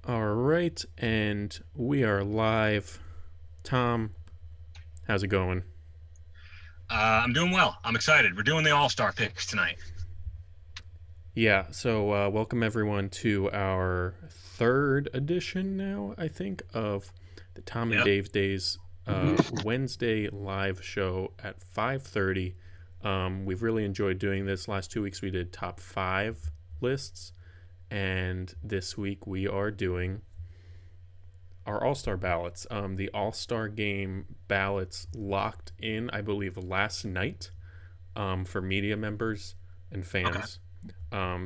All right, and we are live. Tom, how's it going? I'm doing well. I'm excited. We're doing the All-Star picks tonight. Yeah, so welcome everyone to our third edition now, I think, of the Tom and Yep. Davesdays Wednesday live show at 5:30. We've really enjoyed doing this. Last 2 weeks we did top five lists, and this week we are doing our All-Star ballots. The All-Star game ballots locked in, I believe, last night for media members and Okay. fans.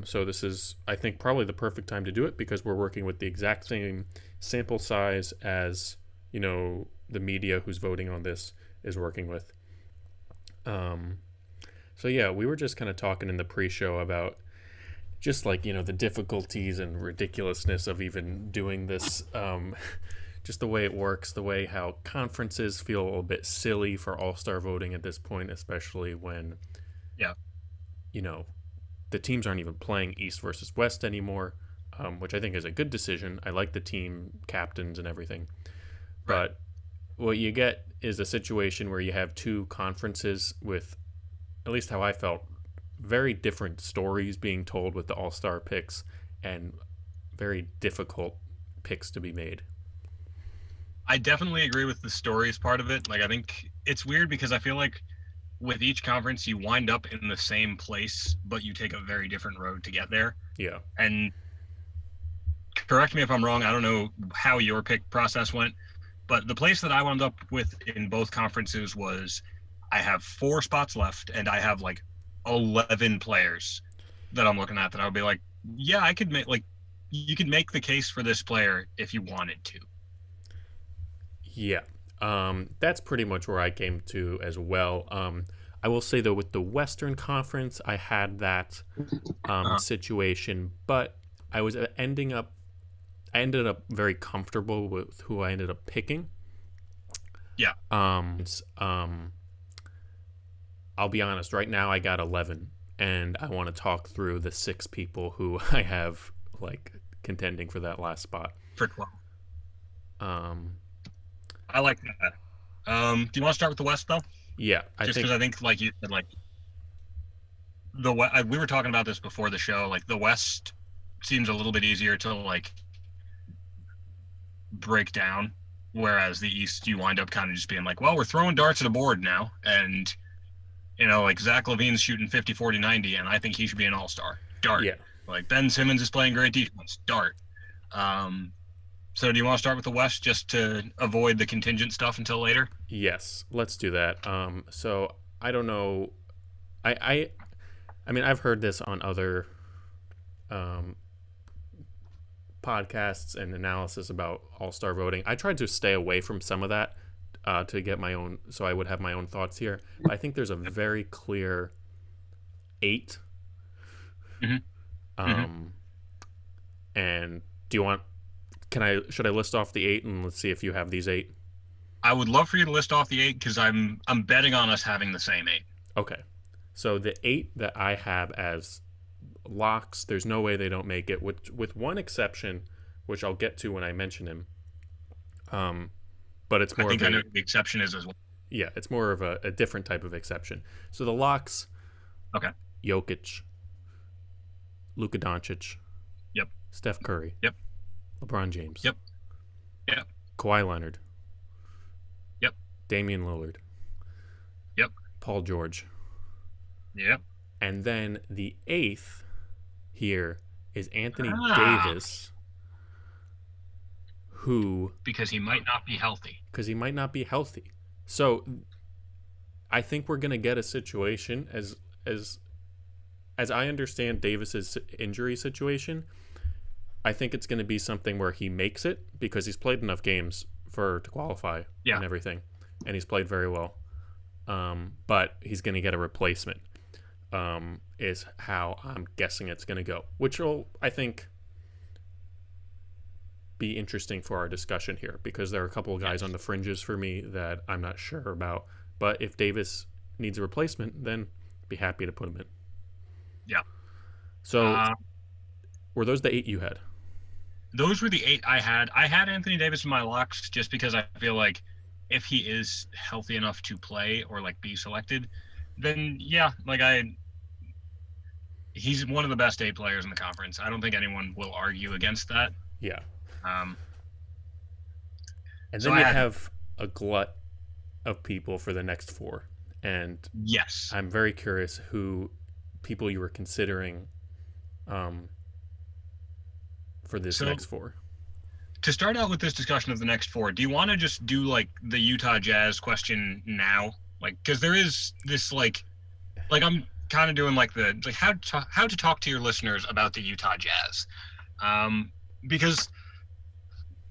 So this is, I think, probably the perfect time to do it because we're working with the exact same sample size as, the media who's voting on this is working with. Um, so yeah, we were just kind of talking in the pre-show about just like the difficulties and ridiculousness of even doing this, just the way it works, the way how conferences feel a little bit silly for all-star voting at this point, especially when Yeah. you know the teams aren't even playing east versus west anymore, which I think is a good decision. I like the team captains and everything, Right. but what you get is a situation where you have two conferences with, at least how I felt, very different stories being told with the all-star picks and very difficult picks to be made. I definitely agree with the stories part of it. Like, I think it's weird because I feel like with each conference, you wind up in the same place, but you take a very different road to get there. Yeah. And correct me if I'm wrong. I don't know how your pick process went, but the place that I wound up with in both conferences was I have 4 spots left, and I have like 11 players that I'm looking at that I would be like, yeah, I could make like you could make the case for this player if you wanted to. Yeah. That's pretty much where I came to as well. I will say though, with the Western Conference, I had that Uh, situation, but I was I ended up very comfortable with who I ended up picking. yeah, Um, I'll be honest. Right now, I got 11, and I want to talk through the six people who I have like contending for that last spot. for 12. Um, I like that. Do you want to start with the West though? yeah, I Just because think I think, like you said, like we were talking about this before the show. Like the West seems a little bit easier to like break down, whereas the East you wind up kind of just being like, well, we're throwing darts at a board now, and like Zach Levine's shooting 50, 40, 90, and I think he should be an all-star. Dart. yeah, Like Ben Simmons is playing great defense. Dart. Um, so do you want to start with the West just to avoid the contingent stuff until later? yes. Let's do that. So I don't know. I I I mean, I've heard this on other um podcasts and analysis about All Star voting. I tried to stay away from some of that to get my own, so I would have my own thoughts here. But I think there's a very clear eight. Mm-hmm. Mm-hmm. Um, and do you want? Can I? Should I list off the eight and let's see if you have these eight? I would love for you to list off the 8 because I'm betting on us having the same 8. Okay. So the eight that I have as locks, there's no way they don't make it, with one exception, which I'll get to when I mention him. Um, but it's I more of think I know a who the exception is as well. yeah, it's more of a different type of exception. So the locks: Okay. Jokic, Luka Doncic, Yep. Steph Curry, Yep. LeBron James, Yep. Yep. Kawhi Leonard, Yep. Damian Lillard, Yep. Paul George, Yep. and then the eighth here is Anthony Ah, Davis, who, because he might not be healthy. because he might not be healthy. So I think we're gonna get a situation as as I understand Davis's injury situation. I think it's going to be something where he makes it because he's played enough games for to qualify Yeah. and everything, and he's played very well. But he's going to get a replacement. Is how I'm guessing it's going to go, which will, I think, be interesting for our discussion here because there are a couple of guys on Yes. the fringes for me that I'm not sure about. But if Davis needs a replacement, then be happy to put him in. Yeah. So Uh, were those the eight you had? those were the 8 I had. I had Anthony Davis in my locks just because I feel like if he is healthy enough to play or like be selected, then yeah, like he's one of the best 8 players in the conference. I don't think anyone will argue against that. Yeah. And so then you have a glut of people for the next 4. And yes, I'm very curious who people you were considering for this next 4. To start out with this discussion of the next 4, do you want to just do like the Utah Jazz question now? Like, because there is this like I'm kind of doing like how to talk to your listeners about the Utah Jazz, because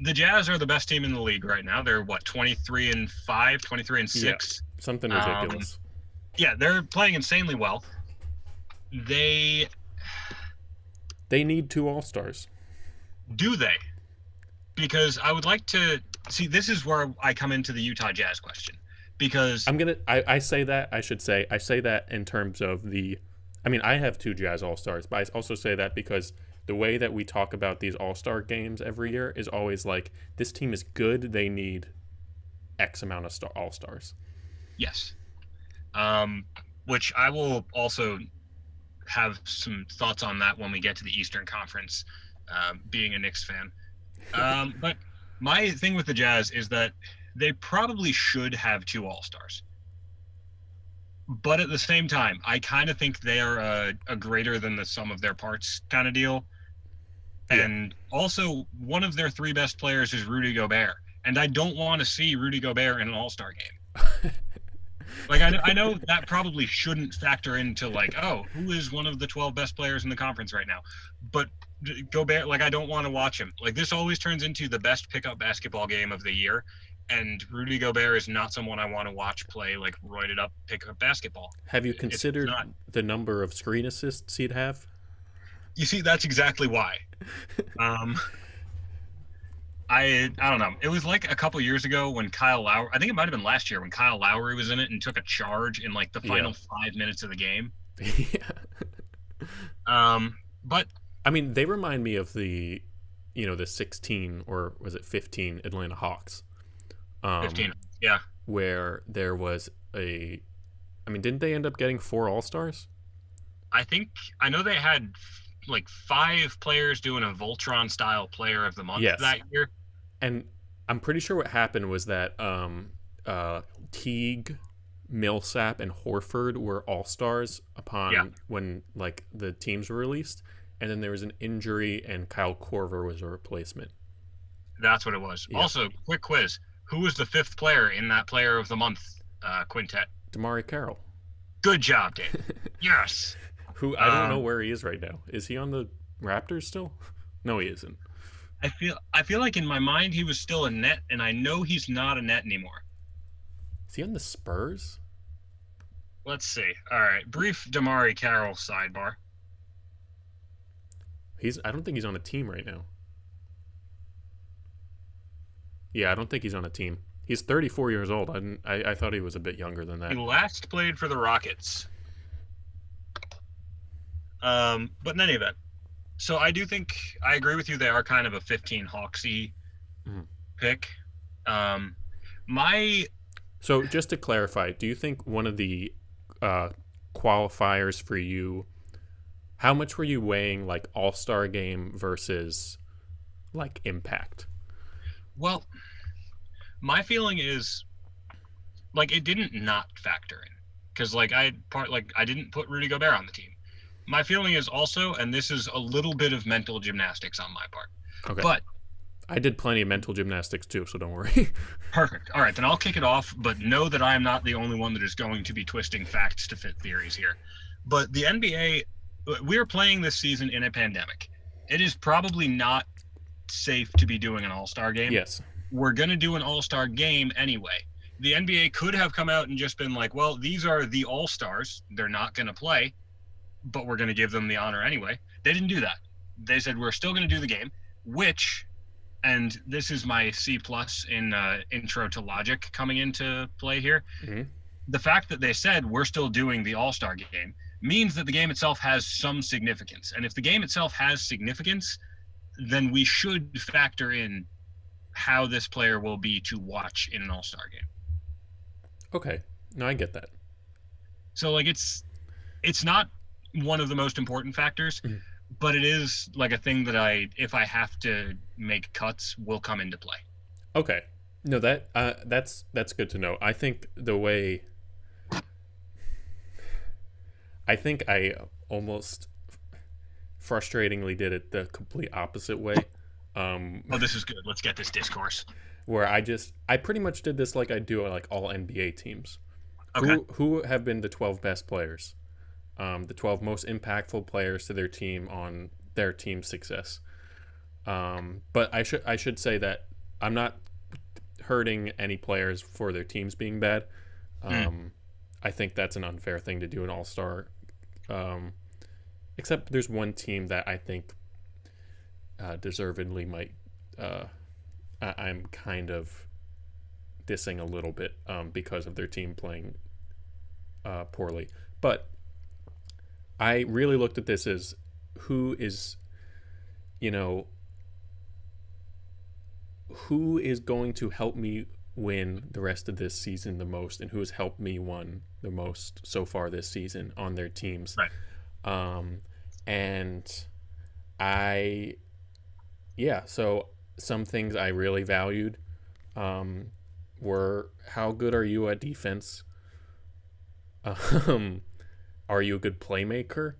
the Jazz are the best team in the league right now. They're 23-5, 23-6, yeah, something ridiculous. Yeah, they're playing insanely well. They need 2 All-Stars. Do they? Because I would like to see. This is where I come into the Utah Jazz question. Because I say that in terms of I have 2 Jazz All-Stars, but I also say that because the way that we talk about these All-Star games every year is always like, this team is good, they need X amount of All-Stars. Yes. Which I will also have some thoughts on that when we get to the Eastern Conference, being a Knicks fan. But my thing with the Jazz is that they probably should have 2 All-Stars. But at the same time, I kind of think they are a greater than the sum of their parts kind of deal. Yeah. And also, one of their 3 best players is Rudy Gobert. And I don't want to see Rudy Gobert in an All-Star game. Like, I know that probably shouldn't factor into, like, who is one of the 12 best players in the conference right now? But Gobert, like, I don't want to watch him. Like, this always turns into the best pickup basketball game of the year. And Rudy Gobert is not someone I want to watch play, like, roided up pickup basketball. Have you considered the number of screen assists he'd have? You see, that's exactly why. I don't know. It was like a couple years ago when Kyle Lowry, I think it might have been last year when Kyle Lowry was in it and took a charge in like the final 5 minutes of the game. Yeah. But I mean, they remind me of the 16 or was it 15 Atlanta Hawks. 15, yeah. Where there was didn't they end up getting 4 All-Stars? I know they had like 5 players doing a Voltron style player of the month that year. And I'm pretty sure what happened was that Teague, Millsap, and Horford were All-Stars when like the teams were released. And then there was an injury and Kyle Korver was a replacement. That's what it was. Yeah. Also, quick quiz. Who was the 5th player in that player of the month quintet? Damari Carroll. Good job, Dave. Yes. Who I don't know where he is right now. Is he on the Raptors still? No, he isn't. I feel like in my mind he was still a net, and I know he's not a net anymore. Is he on the Spurs? Let's see. All right, brief Damari Carroll sidebar. I don't think he's on a team right now. Yeah, I don't think he's on a team. He's 34 years old. I thought he was a bit younger than that. He last played for the Rockets. But in any event, so I do think I agree with you. They are kind of a 15 Hawksy pick. So just to clarify, do you think one of the qualifiers for you, how much were you weighing like All-Star game versus like impact? Well, my feeling is like it didn't not factor in because like I didn't put Rudy Gobert on the team. My feeling is also, and this is a little bit of mental gymnastics on my part. Okay. But I did plenty of mental gymnastics too, so don't worry. Perfect. All right, then I'll kick it off, but know that I am not the only one that is going to be twisting facts to fit theories here. But the NBA, we're playing this season in a pandemic. It is probably not safe to be doing an All-Star game. Yes. We're going to do an All-Star game anyway. The NBA could have come out and just been like, well, these are the All-Stars. They're not going to play, but we're going to give them the honor anyway. They didn't do that. They said, we're still going to do the game, which, and this is my C+ in intro to logic coming into play here. Mm-hmm. The fact that they said we're still doing the All-Star game means that the game itself has some significance. And if the game itself has significance, then we should factor in how this player will be to watch in an all-star game. Okay. No, I get that. So like it's not one of the most important factors, but it is like a thing that if I have to make cuts, will come into play. Okay. No, that's good to know. I think I almost frustratingly did it the complete opposite way. This is good. Let's get this discourse. Where I pretty much did this like I do like all NBA teams. Okay. Who have been the 12 best players, the 12 most impactful players to their team on their team's success. But I should say that I'm not hurting any players for their teams being bad. I think that's an unfair thing to do in All-Star. Except there's one team that I think deservedly might. I'm kind of dissing a little bit because of their team playing poorly. But I really looked at this as who is going to help me win the rest of this season the most, and who has helped me win the most so far this season on their teams. Right. So some things I really valued were how good are you at defense? Are you a good playmaker?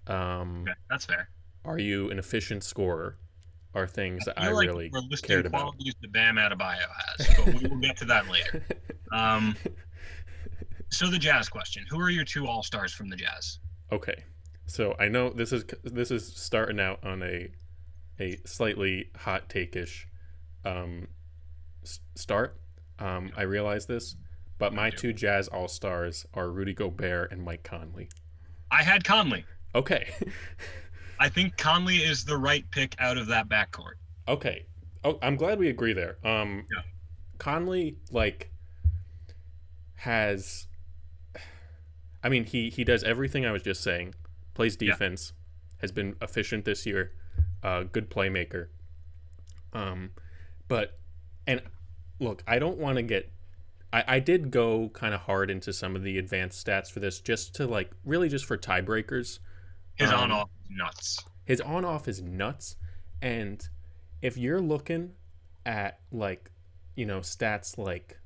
Okay, that's fair. Are you an efficient scorer? Are things that I like really we're listing cared about. qualities that Bam Adebayo has, but we will get to that later. So the Jazz question: who are your two All-Stars from the Jazz? Okay, so I know this is starting out on a slightly hot take-ish start. I realize this, but my two Jazz All-Stars are Rudy Gobert and Mike Conley. I had Conley. Okay. I think Conley is the right pick out of that backcourt. Okay. Oh, I'm glad we agree there. Conley has. I mean, he does everything I was just saying. Plays defense. Has been efficient this year. Good playmaker. But look, I don't want to get. I did go kind of hard into some of the advanced stats for this, just to really just for tiebreakers. His on-off nuts. His on-off is nuts, and if you're looking at stats like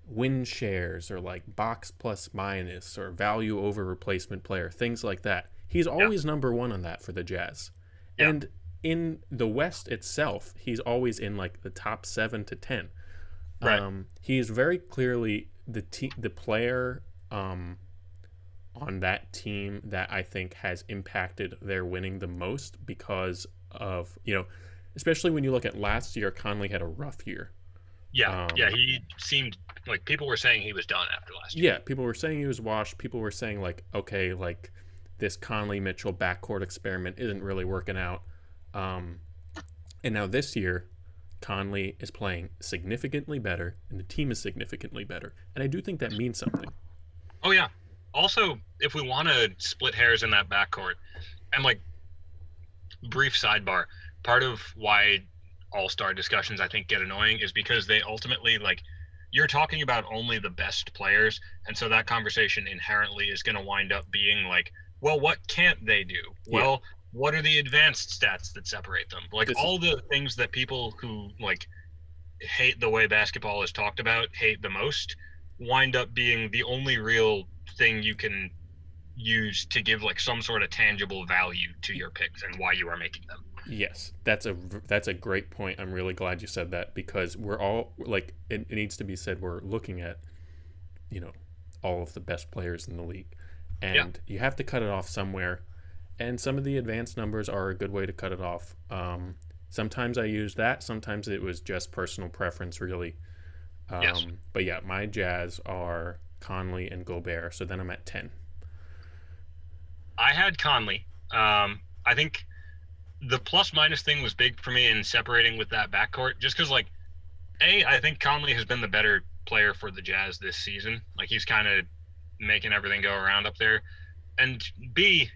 win shares or box plus minus or value over replacement player, things like that, he's always number one on that for the Jazz. Yeah. And in the West itself, he's always in the top 7 to 10. Right. He is very clearly the player on that team that I think has impacted their winning the most, because of, especially when you look at last year, Conley had a rough year. Yeah, he seemed like people were saying he was done after last year. Yeah, people were saying he was washed. People were saying this Conley-Mitchell backcourt experiment isn't really working out. And now this year, Conley is playing significantly better, and the team is significantly better. And I do think that means something. Oh, yeah. Also, if we want to split hairs in that backcourt, and brief sidebar, part of why all-star discussions I think get annoying is because they ultimately you're talking about only the best players, and so that conversation inherently is going to wind up being well, what can't they do? Yeah. Well, what are the advanced stats that separate them? All the things that people who hate the way basketball is talked about hate the most wind up being the only real thing you can use to give some sort of tangible value to your picks and why you are making them. Yes, that's a great point. I'm really glad you said that, because we're all it needs to be said, we're looking at all of the best players in the league, and you have to cut it off somewhere, and some of the advanced numbers are a good way to cut it off. Sometimes I use that, sometimes it was just personal preference, really. Yes. But yeah, my Jazz are Conley and Gobert, so then I'm at 10. I had Conley. I think the plus minus thing was big for me in separating with that backcourt, just because I think Conley has been the better player for the Jazz this season. He's kind of making everything go around up there. And B,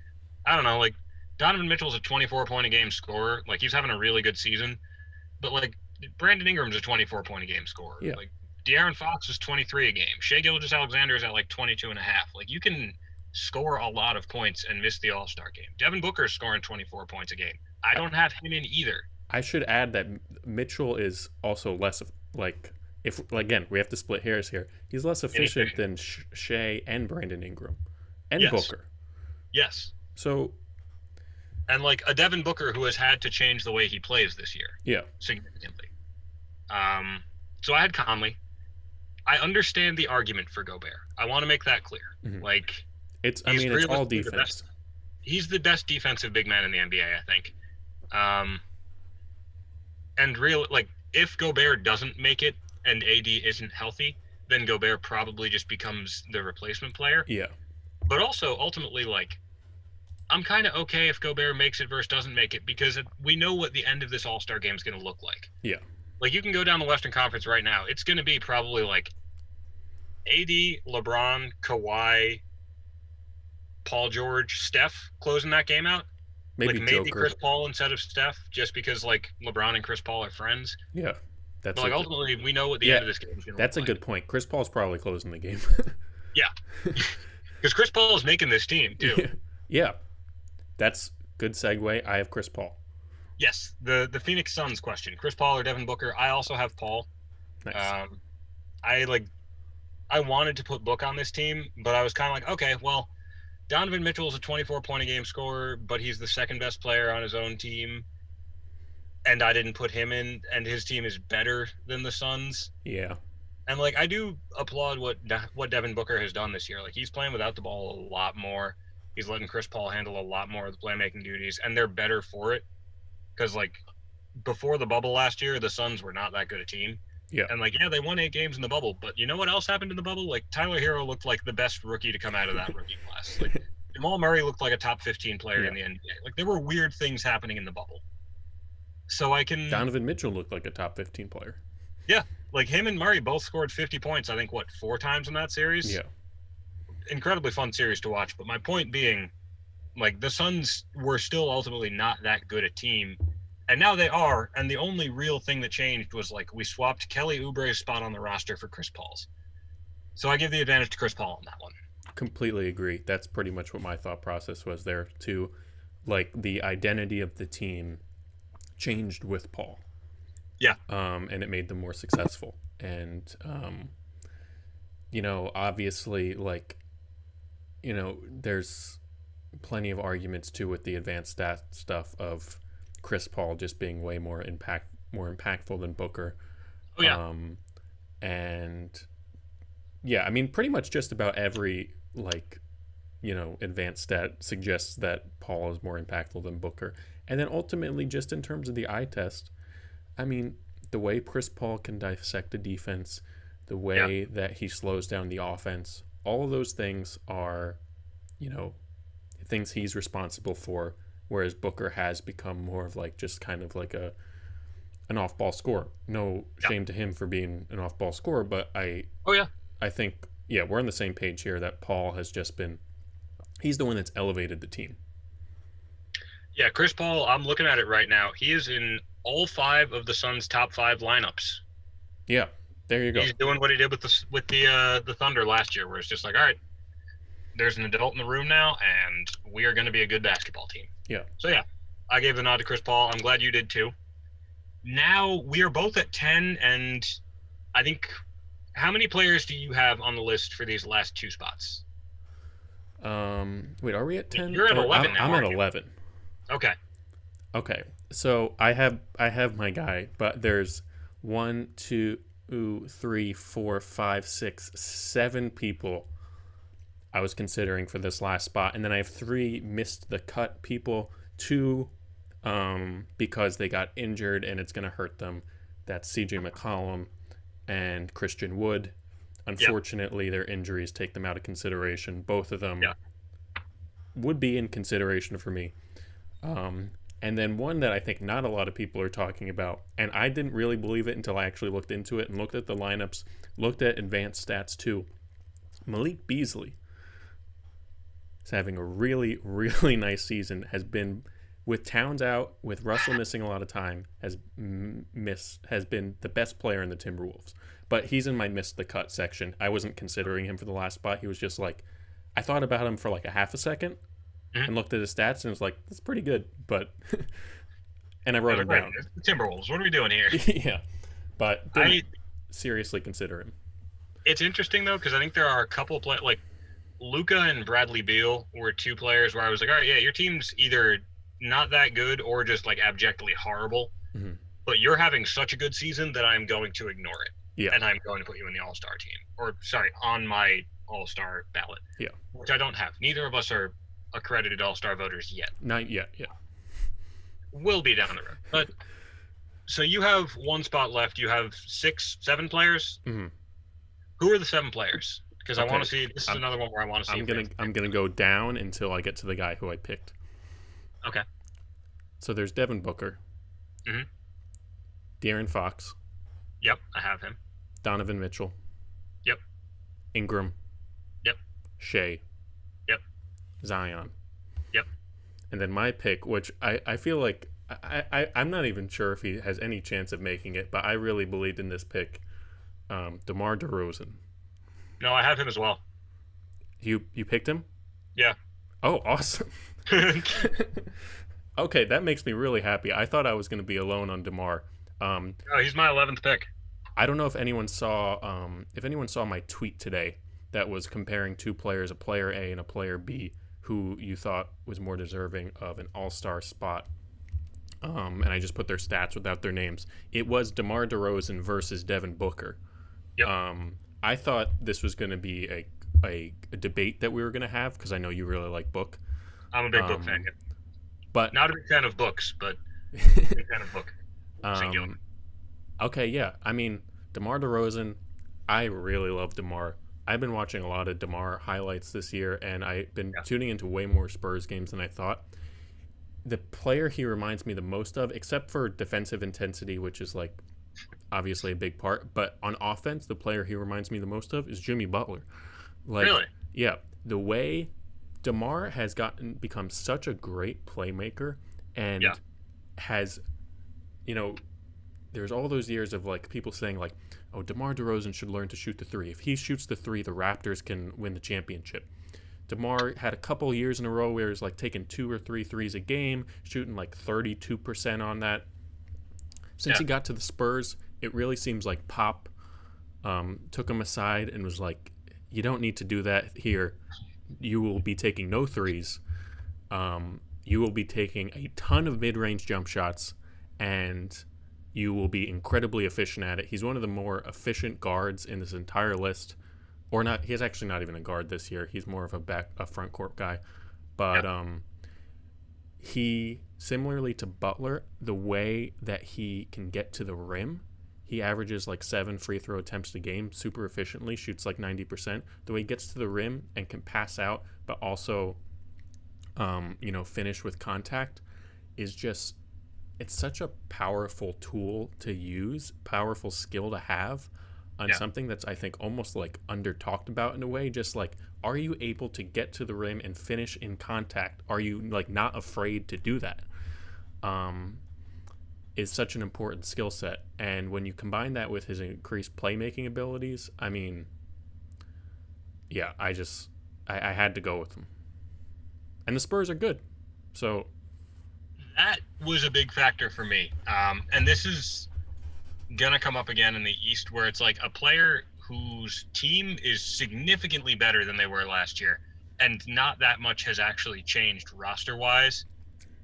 I don't know, Donovan Mitchell's a 24-point-a-game scorer. Like, he's having a really good season. But, like, Brandon Ingram's a 24-point-a-game scorer. Yeah. Like, De'Aaron Fox is 23 a game. Shai Gilgeous-Alexander is at, like, 22 and a half. Like, you can score a lot of points and miss the All-Star game. Devin Booker's scoring 24 points a game. I don't have him in either. I should add that Mitchell is also less of, like, if again we have to split hairs here. He's less efficient than Shai and Brandon Ingram and Booker. Yes. So, and like a Devin Booker who has had to change the way he plays this year. Yeah. Significantly. So I had Conley. I understand the argument for Gobert. I want to make that clear. Mm-hmm. Like, it's all defense. He's the best defensive big man in the NBA, I think. And real, like, if Gobert doesn't make it and AD isn't healthy, then Gobert probably just becomes the replacement player. Yeah. But also, ultimately, like, I'm kind of okay if Gobert makes it versus doesn't make it, because we know what the end of this All-Star game is going to look like. Yeah. Like, you can go down the Western Conference right now. It's going to be probably, like, AD, LeBron, Kawhi, Paul George, Steph closing that game out. Maybe Chris Paul instead of Steph, just because, like, LeBron and Chris Paul are friends. Yeah. But, like, ultimately, we know what the end of this game is going to look like. That's a good point. Chris Paul's probably closing the game. Yeah. Because Chris Paul is making this team, too. Yeah. That's good segue. I have Chris Paul. Yes. The Phoenix Suns question. Chris Paul or Devin Booker? I also have Paul. Nice. I wanted to put Book on this team, but I was kind of like, okay, well, Donovan Mitchell is a 24-point-a-game scorer, but he's the second best player on his own team, and I didn't put him in, and his team is better than the Suns. Yeah. And, like, I do applaud what Devin Booker has done this year. Like, he's playing without the ball a lot more. He's letting Chris Paul handle a lot more of the playmaking duties, and they're better for it. Because, like, before the bubble last year, the Suns were not that good a team. Yeah. And, like, yeah, they won 8 games in the bubble, but you know what else happened in the bubble? Like, Tyler Hero looked like the best rookie to come out of that rookie class. Like, Jamal Murray looked like a top 15 player in the NBA. Like, there were weird things happening in the bubble. So Donovan Mitchell looked like a top 15 player. Yeah. Like, him and Murray both scored 50 points, I think, 4 times in that series? Yeah. Incredibly fun series to watch. But my point being, like, the Suns were still ultimately not that good a team. And now they are, and the only real thing that changed was, like, we swapped Kelly Oubre's spot on the roster for Chris Paul's. So I give the advantage to Chris Paul on that one. Completely agree. That's pretty much what my thought process was there, too. Like, the identity of the team changed with Paul. Yeah. And it made them more successful. And, obviously, like, there's plenty of arguments, too, with the advanced stat stuff of Chris Paul just being way more impactful than Booker. Oh, yeah. And yeah, I mean, pretty much just about every, like, advanced stat suggests that Paul is more impactful than Booker. And then ultimately, just in terms of the eye test, I mean, the way Chris Paul can dissect a defense, the way that he slows down the offense, all of those things are, things he's responsible for. Whereas Booker has become more of, like, just kind of like an off-ball scorer. No shame to him for being an off-ball scorer, but I think, we're on the same page here that Paul has just been, he's the one that's elevated the team. Yeah, Chris Paul, I'm looking at it right now. He is in all 5 of the Suns' top 5 lineups. Yeah, there you go. He's doing what he did with the Thunder last year, where it's just like, all right, there's an adult in the room now, and we are going to be a good basketball team. Yeah. So, yeah, I gave the nod to Chris Paul. I'm glad you did, too. Now, we are both at 10, and I think – how many players do you have on the list for these last 2 spots? Wait, are we at 10? You're at 11 now, I'm at aren't you? 11. Okay. So I have my guy, but there's 1, 2, 3, 4, 5, 6, 7 people I was considering for this last spot, and then I have 3 missed the cut people, 2 because they got injured and it's going to hurt them. That's CJ McCollum and Christian Wood. Unfortunately, their injuries take them out of consideration. Both of them would be in consideration for me. And then one that I think not a lot of people are talking about, and I didn't really believe it until I actually looked into it and looked at the lineups, looked at advanced stats too. Malik Beasley. is having a really, really nice season. Has been, with Towns out, with Russell missing a lot of time, has been the best player in the Timberwolves. But he's in my missed the cut section. I wasn't considering him for the last spot. He was just like, I thought about him for like a half a second and looked at his stats and was like, that's pretty good. But and I wrote him down. It's the Timberwolves. What are we doing here? Yeah, but didn't seriously consider him. It's interesting though, because I think there are a couple of players like Luka and Bradley Beal were two players where I was like, all right, yeah, your team's either not that good or just like abjectly horrible, but you're having such a good season that I'm going to ignore it. Yeah, and I'm going to put you in the All-Star team, or sorry, on my All-Star ballot. Yeah, which I don't have. Neither of us are accredited All-Star voters yet. Not yet. Yeah, will be down the road. But so you have one spot left. You have 7 players. Mm-hmm. Who are the 7 players? Because I want to see. This is another one where I want to see. I'm gonna go down until I get to the guy who I picked. Okay. So there's Devin Booker. Mm-hmm. De'Aaron Fox. Yep, I have him. Donovan Mitchell. Yep. Ingram. Yep. Shea. Yep. Zion. Yep. And then my pick, which I feel like I'm not even sure if he has any chance of making it, but I really believed in this pick. DeMar DeRozan. No, I have him as well. You picked him? Yeah. Oh, awesome. Okay, that makes me really happy. I thought I was going to be alone on DeMar. Oh, he's my 11th pick. I don't know if anyone saw my tweet today that was comparing 2 players, a player A and a player B, who you thought was more deserving of an all-star spot. And I just put their stats without their names. It was DeMar DeRozan versus Devin Booker. Yep. I thought this was going to be a debate that we were going to have because I know you really like Book. I'm a big Book fan. But not a big fan of books, but a big fan of Book. Okay, yeah. I mean, DeMar DeRozan, I really love DeMar. I've been watching a lot of DeMar highlights this year, and I've been tuning into way more Spurs games than I thought. The player he reminds me the most of, except for defensive intensity, which is like obviously a big part, but on offense, the player he reminds me the most of is Jimmy Butler. Like, really? Yeah. The way DeMar has become such a great playmaker and has, there's all those years of like people saying like, oh, DeMar DeRozan should learn to shoot the 3. If he shoots the 3, the Raptors can win the championship. DeMar had a couple years in a row where he was like taking 2 or 3 threes a game, shooting like 32% on that. Since he got to the Spurs, it really seems like Pop took him aside and was like, you don't need to do that here. You will be taking no threes. You will be taking a ton of mid-range jump shots, and you will be incredibly efficient at it. He's one of the more efficient guards in this entire list. Or not, he's actually not even a guard this year. He's more of a front court guy. But he, similarly to Butler, the way that he can get to the rim, he averages like 7 free throw attempts a game super efficiently, shoots like 90%. The way he gets to the rim and can pass out, but also, finish with contact is just, it's such a powerful tool to use, powerful skill to have on something that's, I think, almost like under talked about in a way. Just like, are you able to get to the rim and finish in contact? Are you like not afraid to do that? Is such an important skill set. And when you combine that with his increased playmaking abilities, I mean, yeah, I had to go with him. And the Spurs are good. So that was a big factor for me. And this is going to come up again in the East, where it's like a player whose team is significantly better than they were last year, and not that much has actually changed roster-wise.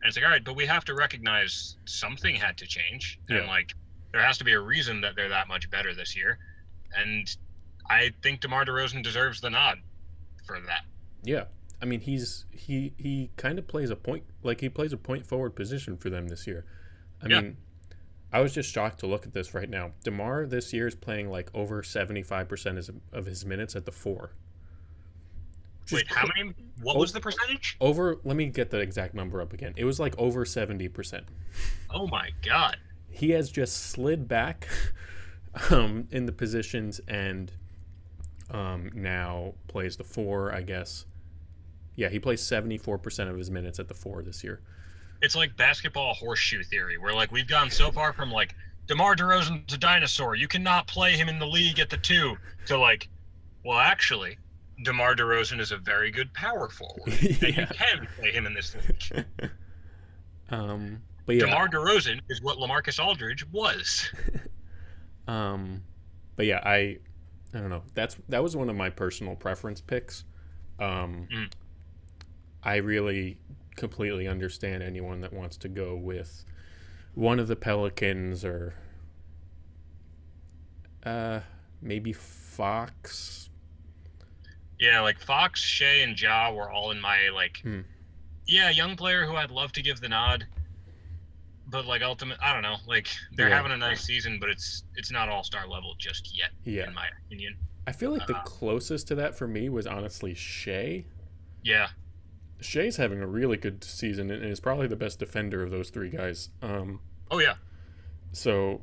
And it's like, all right, but we have to recognize something had to change. Yeah. And, like, there has to be a reason that they're that much better this year. And I think DeMar DeRozan deserves the nod for that. Yeah. I mean, he kind of plays a point, like he plays a point forward position for them this year. I mean, I was just shocked to look at this right now. DeMar this year is playing like over 75% of his minutes at the 4. Wait, how many? What was the percentage? Let me get the exact number up again. It was like over 70%. Oh my God. He has just slid back in the positions and now plays the 4, I guess. Yeah, he plays 74% of his minutes at the 4 this year. It's like basketball horseshoe theory, where like we've gone so far from like DeMar DeRozan's a dinosaur, you cannot play him in the league at the 2, to like, well, actually, DeMar DeRozan is a very good power forward, and you can play him in this league. But yeah, DeMar DeRozan is what LaMarcus Aldridge was. But yeah, I don't know. That was one of my personal preference picks. I really completely understand anyone that wants to go with one of the Pelicans or maybe Fox. Yeah, like Fox, Shea, and Ja were all in my like. Yeah, young player who I'd love to give the nod. But like ultimate, I don't know. Like they're having a nice season, but it's not all-star level just yet, in my opinion. I feel like the closest to that for me was honestly Shea. Yeah. Shea's having a really good season and is probably the best defender of those 3 guys. Oh yeah. So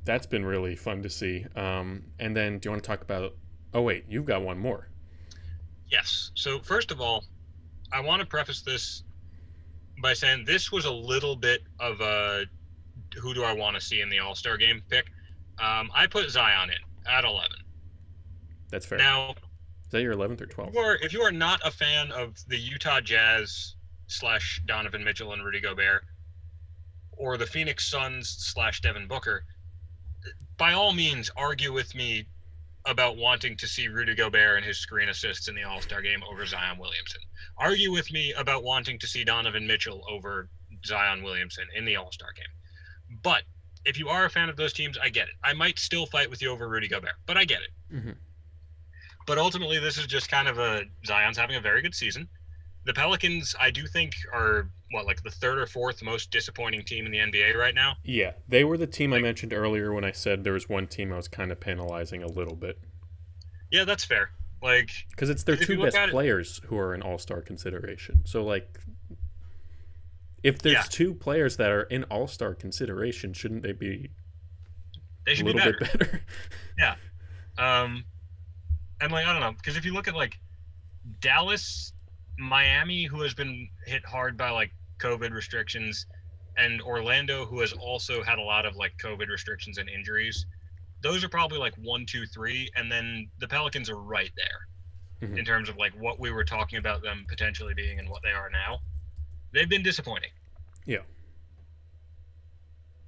that's been really fun to see. And then do you want to talk about? Oh wait, you've got one more. Yes. So first of all, I want to preface this by saying this was a little bit of a who do I want to see in the All-Star game pick. I put Zion in at 11. That's fair. Now, is that your 11th or 12th? If you are not a fan of the Utah Jazz / Donovan Mitchell and Rudy Gobert, or the Phoenix Suns / Devin Booker, by all means argue with me about wanting to see Rudy Gobert and his screen assists in the All-Star game over Zion Williamson. Argue with me about wanting to see Donovan Mitchell over Zion Williamson in the All-Star game. But if you are a fan of those teams, I get it. I might still fight with you over Rudy Gobert, but I get it. Mm-hmm. But ultimately, this is just kind of Zion's having a very good season. The Pelicans, I do think, are, like the 3rd or 4th most disappointing team in the NBA right now? Yeah, they were the team I mentioned earlier when I said there was one team I was kind of penalizing a little bit. Yeah, that's fair. Because it's their 2 best players who are in All-Star consideration. So, if there's 2 players that are in All-Star consideration, shouldn't they be a little bit better? Yeah. And, I don't know. Because if you look at, Dallas, Miami, who has been hit hard by, COVID restrictions, and Orlando, who has also had a lot of, COVID restrictions and injuries, those are probably 1, 2, 3, and then the Pelicans are right there in terms of what we were talking about them potentially being and what they are now. They've been disappointing. Yeah.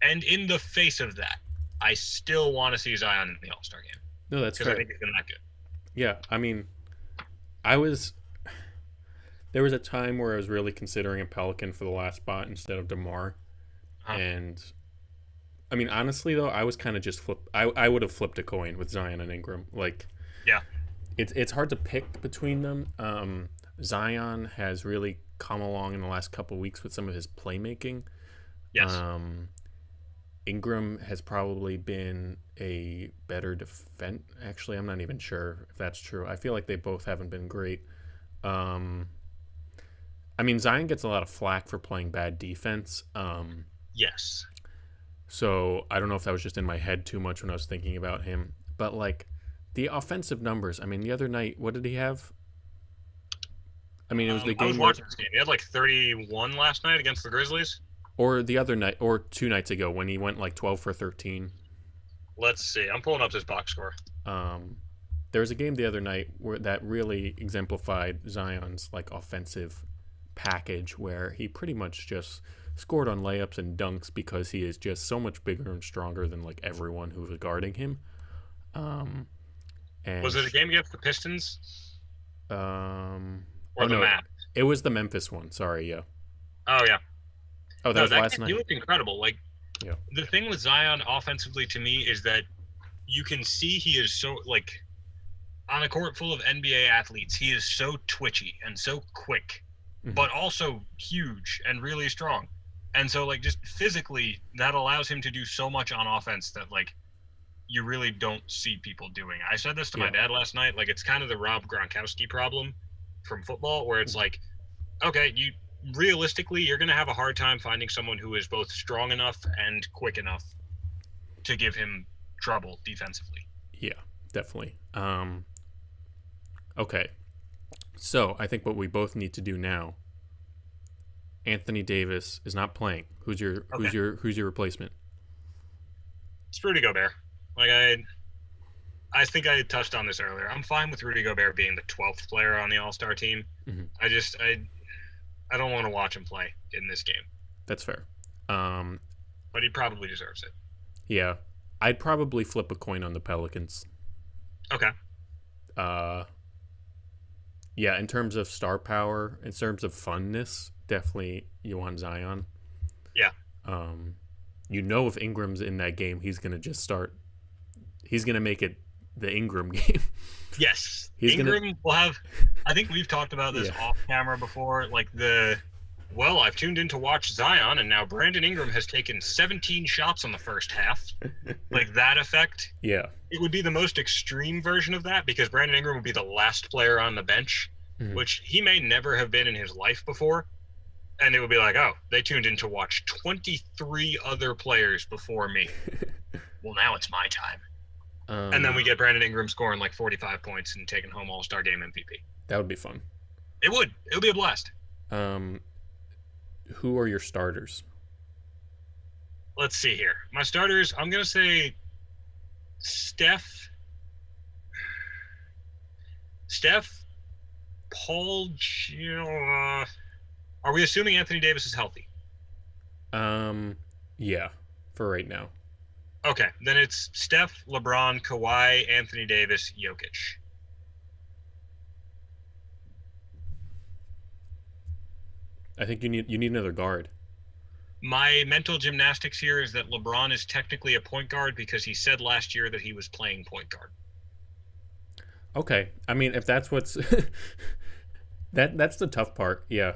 And in the face of that, I still want to see Zion in the All-Star game. No, that's fair. Because I think he's been that good. Yeah, I mean, there was a time where I was really considering a Pelican for the last spot instead of DeMar. And I mean, honestly, though, I was kind of just I would have flipped a coin with Zion and Ingram. Yeah, it's hard to pick between them. Zion has really come along in the last couple of weeks with some of his playmaking. Yes. Ingram has probably been a better defense. Actually, I'm not even sure if that's true. I feel like they both haven't been great. I mean, Zion gets a lot of flack for playing bad defense. Yes. So I don't know if that was just in my head too much when I was thinking about him. But, the offensive numbers, I mean, the other night, what did he have? I mean, it was the game. I was watching this game. He had 31 last night against the Grizzlies. Or the other night, or 2 nights ago when he went 12 for 13. Let's see. I'm pulling up his box score. There was a game the other night that really exemplified Zion's offensive package, where he pretty much just scored on layups and dunks because he is just so much bigger and stronger than everyone who was guarding him. And was it a game against the Pistons? Or the Mavs? It was the Memphis one. Sorry, yeah. Oh yeah. Oh, that was last night. He looked incredible. Yeah. The thing with Zion offensively to me is that you can see he is so on a court full of NBA athletes, he is so twitchy and so quick, but also huge and really strong. And so just physically that allows him to do so much on offense that you really don't see people doing. I said this to my dad last night, it's kind of the Rob Gronkowski problem from football, where it's okay, realistically, you're going to have a hard time finding someone who is both strong enough and quick enough to give him trouble defensively. Yeah, definitely. Okay. So I think what we both need to do now. Anthony Davis is not playing. Who's your replacement? It's Rudy Gobert. Like I think I touched on this earlier. I'm fine with Rudy Gobert being the 12th player on the All-Star team. Mm-hmm. I don't want to watch him play in this game. That's fair. But he probably deserves it. Yeah. I'd probably flip a coin on the Pelicans. Okay. Yeah, in terms of star power, in terms of funness, definitely you want Zion. Yeah. If Ingram's in that game, he's going to just start. He's going to make it the Ingram game. Yes. Ingram will have. I think we've talked about this off camera before. Like I've tuned in to watch Zion, and now Brandon Ingram has taken 17 shots on the first half. Like that effect. Yeah. It would be the most extreme version of that because Brandon Ingram would be the last player on the bench, which he may never have been in his life before. And it would be like, oh, they tuned in to watch 23 other players before me. Well, now it's my time. And then we get Brandon Ingram scoring like 45 points and taking home All-Star Game MVP. That would be fun. It would. It would be a blast. Who are your starters? Let's see here. My starters, I'm going to say Steph, Paul, are we assuming Anthony Davis is healthy? Yeah, for right now. Okay, then it's Steph, LeBron, Kawhi, Anthony Davis, Jokic. I think you need another guard. My mental gymnastics here is that LeBron is technically a point guard because he said last year that he was playing point guard. Okay, I mean if that's what's that's the tough part. Yeah.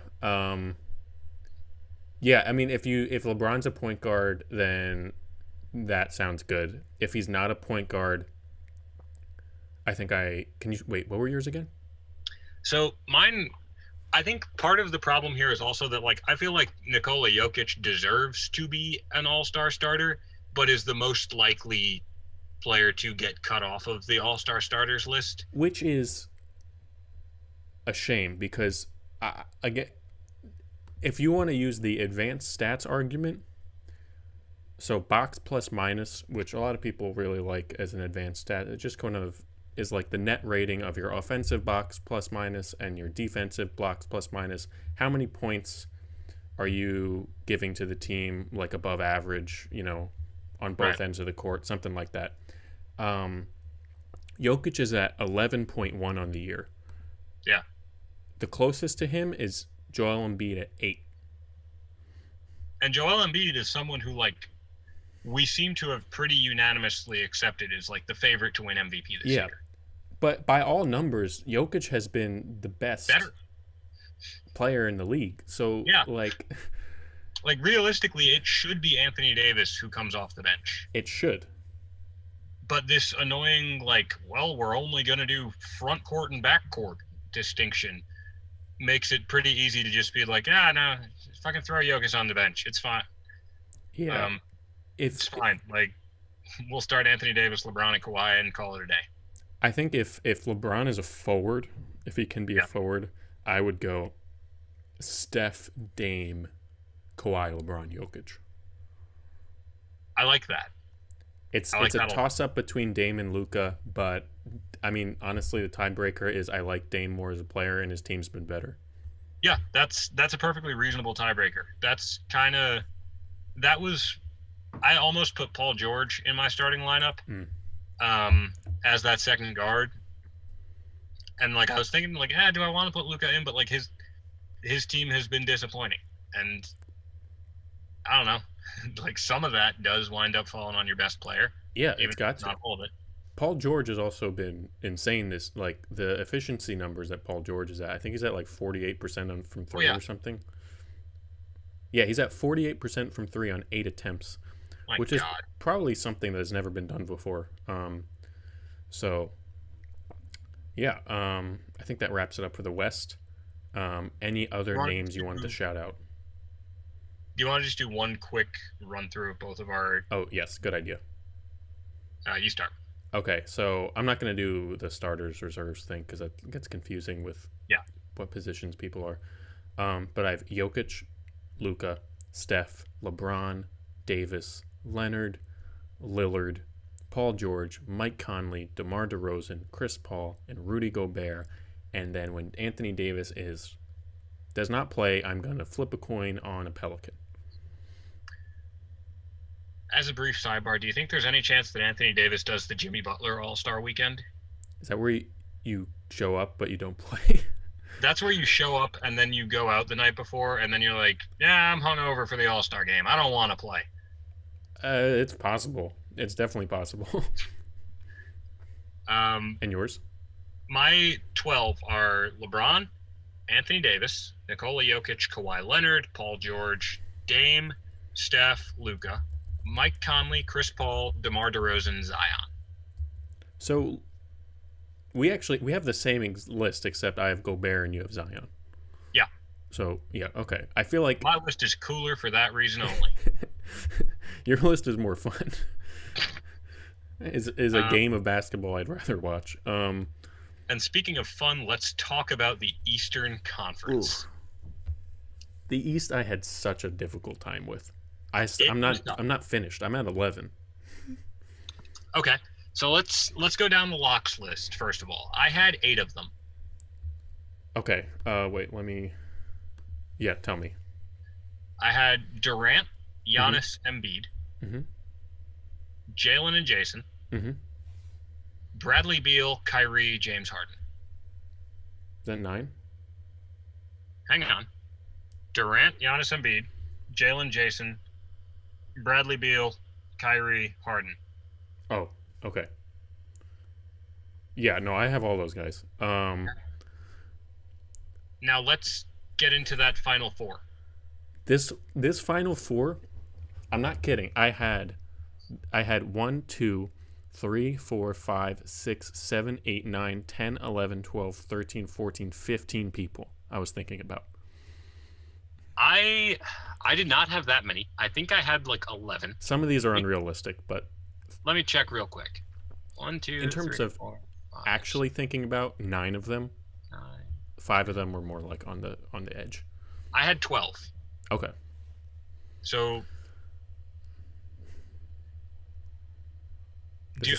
Yeah, I mean if LeBron's a point guard, then that sounds good. If he's not a point guard, wait, what were yours again? So mine, I think part of the problem here is also that I feel like Nikola Jokic deserves to be an all-star starter, but is the most likely player to get cut off of the all-star starters list. Which is a shame because if you want to use the advanced stats argument, so box plus minus, which a lot of people really like as an advanced stat, it just kind of is like the net rating of your offensive box plus minus and your defensive box plus minus. How many points are you giving to the team, like above average, on both ends of the court, something like that. Jokic is at 11.1 on the year. Yeah. The closest to him is Joel Embiid at 8. And Joel Embiid is someone who, we seem to have pretty unanimously accepted as, the favorite to win MVP this year. But by all numbers, Jokic has been the best player in the league. So, realistically, it should be Anthony Davis who comes off the bench. It should. But this annoying, we're only going to do front court and back court distinction makes it pretty easy to just be like, no, fucking throw Jokic on the bench. It's fine. Yeah. It's fine. We'll start Anthony Davis, LeBron, and Kawhi and call it a day. I think if LeBron is a forward, if he can be a forward, I would go Steph, Dame, Kawhi, LeBron, Jokic. I like that. It's a toss-up between Dame and Luka, but, I mean, honestly, the tiebreaker is I like Dame more as a player, and his team's been better. Yeah, that's a perfectly reasonable tiebreaker. I almost put Paul George in my starting lineup as that second guard. And, I was thinking, do I want to put Luka in? But, his team has been disappointing. And I don't know. Some of that does wind up falling on your best player. Yeah, it's got to. Not all of it. Paul George has also been insane. The efficiency numbers that Paul George is at. I think he's at 48% from three or something. Yeah, he's at 48% from three on 8 attempts, which is probably something that has never been done before. So, yeah, I think that wraps it up for the West. Any other names you wanted to shout out? Do you want to just do one quick run through of both of our... Oh, yes. Good idea. You start. Okay, so I'm not going to do the starters reserves thing because that gets confusing with what positions people are. But I have Jokic, Luka, Steph, LeBron, Davis, Leonard, Lillard, Paul George, Mike Conley, DeMar DeRozan, Chris Paul, and Rudy Gobert. And then when Anthony Davis does not play, I'm going to flip a coin on a Pelican. As a brief sidebar, do you think there's any chance that Anthony Davis does the Jimmy Butler All-Star Weekend? Is that where you show up but you don't play? That's where you show up and then you go out the night before and then you're like, yeah, I'm hungover for the All-Star game. I don't want to play. It's possible. It's definitely possible. And yours? My 12 are LeBron, Anthony Davis, Nikola Jokic, Kawhi Leonard, Paul George, Dame, Steph, Luka, Mike Conley, Chris Paul, DeMar DeRozan, Zion. So we have the same list, except I have Gobert and you have Zion. Yeah. So, yeah, okay. I feel like my list is cooler for that reason only. Your list is more fun. is a game of basketball I'd rather watch. And speaking of fun, let's talk about the Eastern Conference. Ooh. The East I had such a difficult time with. I'm not finished. I'm at 11. Okay. So let's go down the locks list first of all. I had 8 of them. Okay. Wait, let me. Yeah, tell me. I had Durant, Giannis, Embiid, Jalen and Jason, Bradley Beal, Kyrie, James Harden. Is that 9? Hang on. Durant, Giannis, Embiid, Jalen, Jason, Bradley Beal, Kyrie, Harden. Oh, okay. Yeah, no, I have all those guys. Now let's get into that final 4. This final 4, I'm not kidding. I had 1, 2, 3, 4, 5, 6, 7, 8, 9, 10, 11, 12, 13, 14, 15 people I was thinking about. I did not have that many. I think I had like 11. Some of these are unrealistic, but let me check real quick. 1, 2, in terms 3, of 4, 5, actually thinking about 9 of them, 9. 5 of them were more like on the edge. I had 12. Okay. So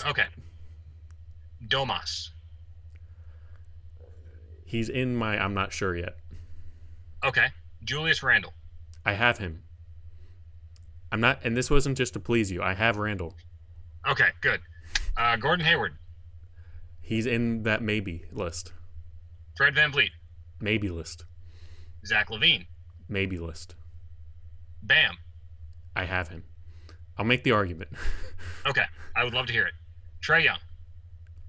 okay. Domas. He's in my I'm not sure yet. Okay. Julius Randle. I have him. I'm not, and this wasn't just to please you. I have Randle. Okay, good. Gordon Hayward. He's in that maybe list. Fred VanVleet. Maybe list. Zach LaVine. Maybe list. Bam. I have him. I'll make the argument. Okay, I would love to hear it. Trey Young.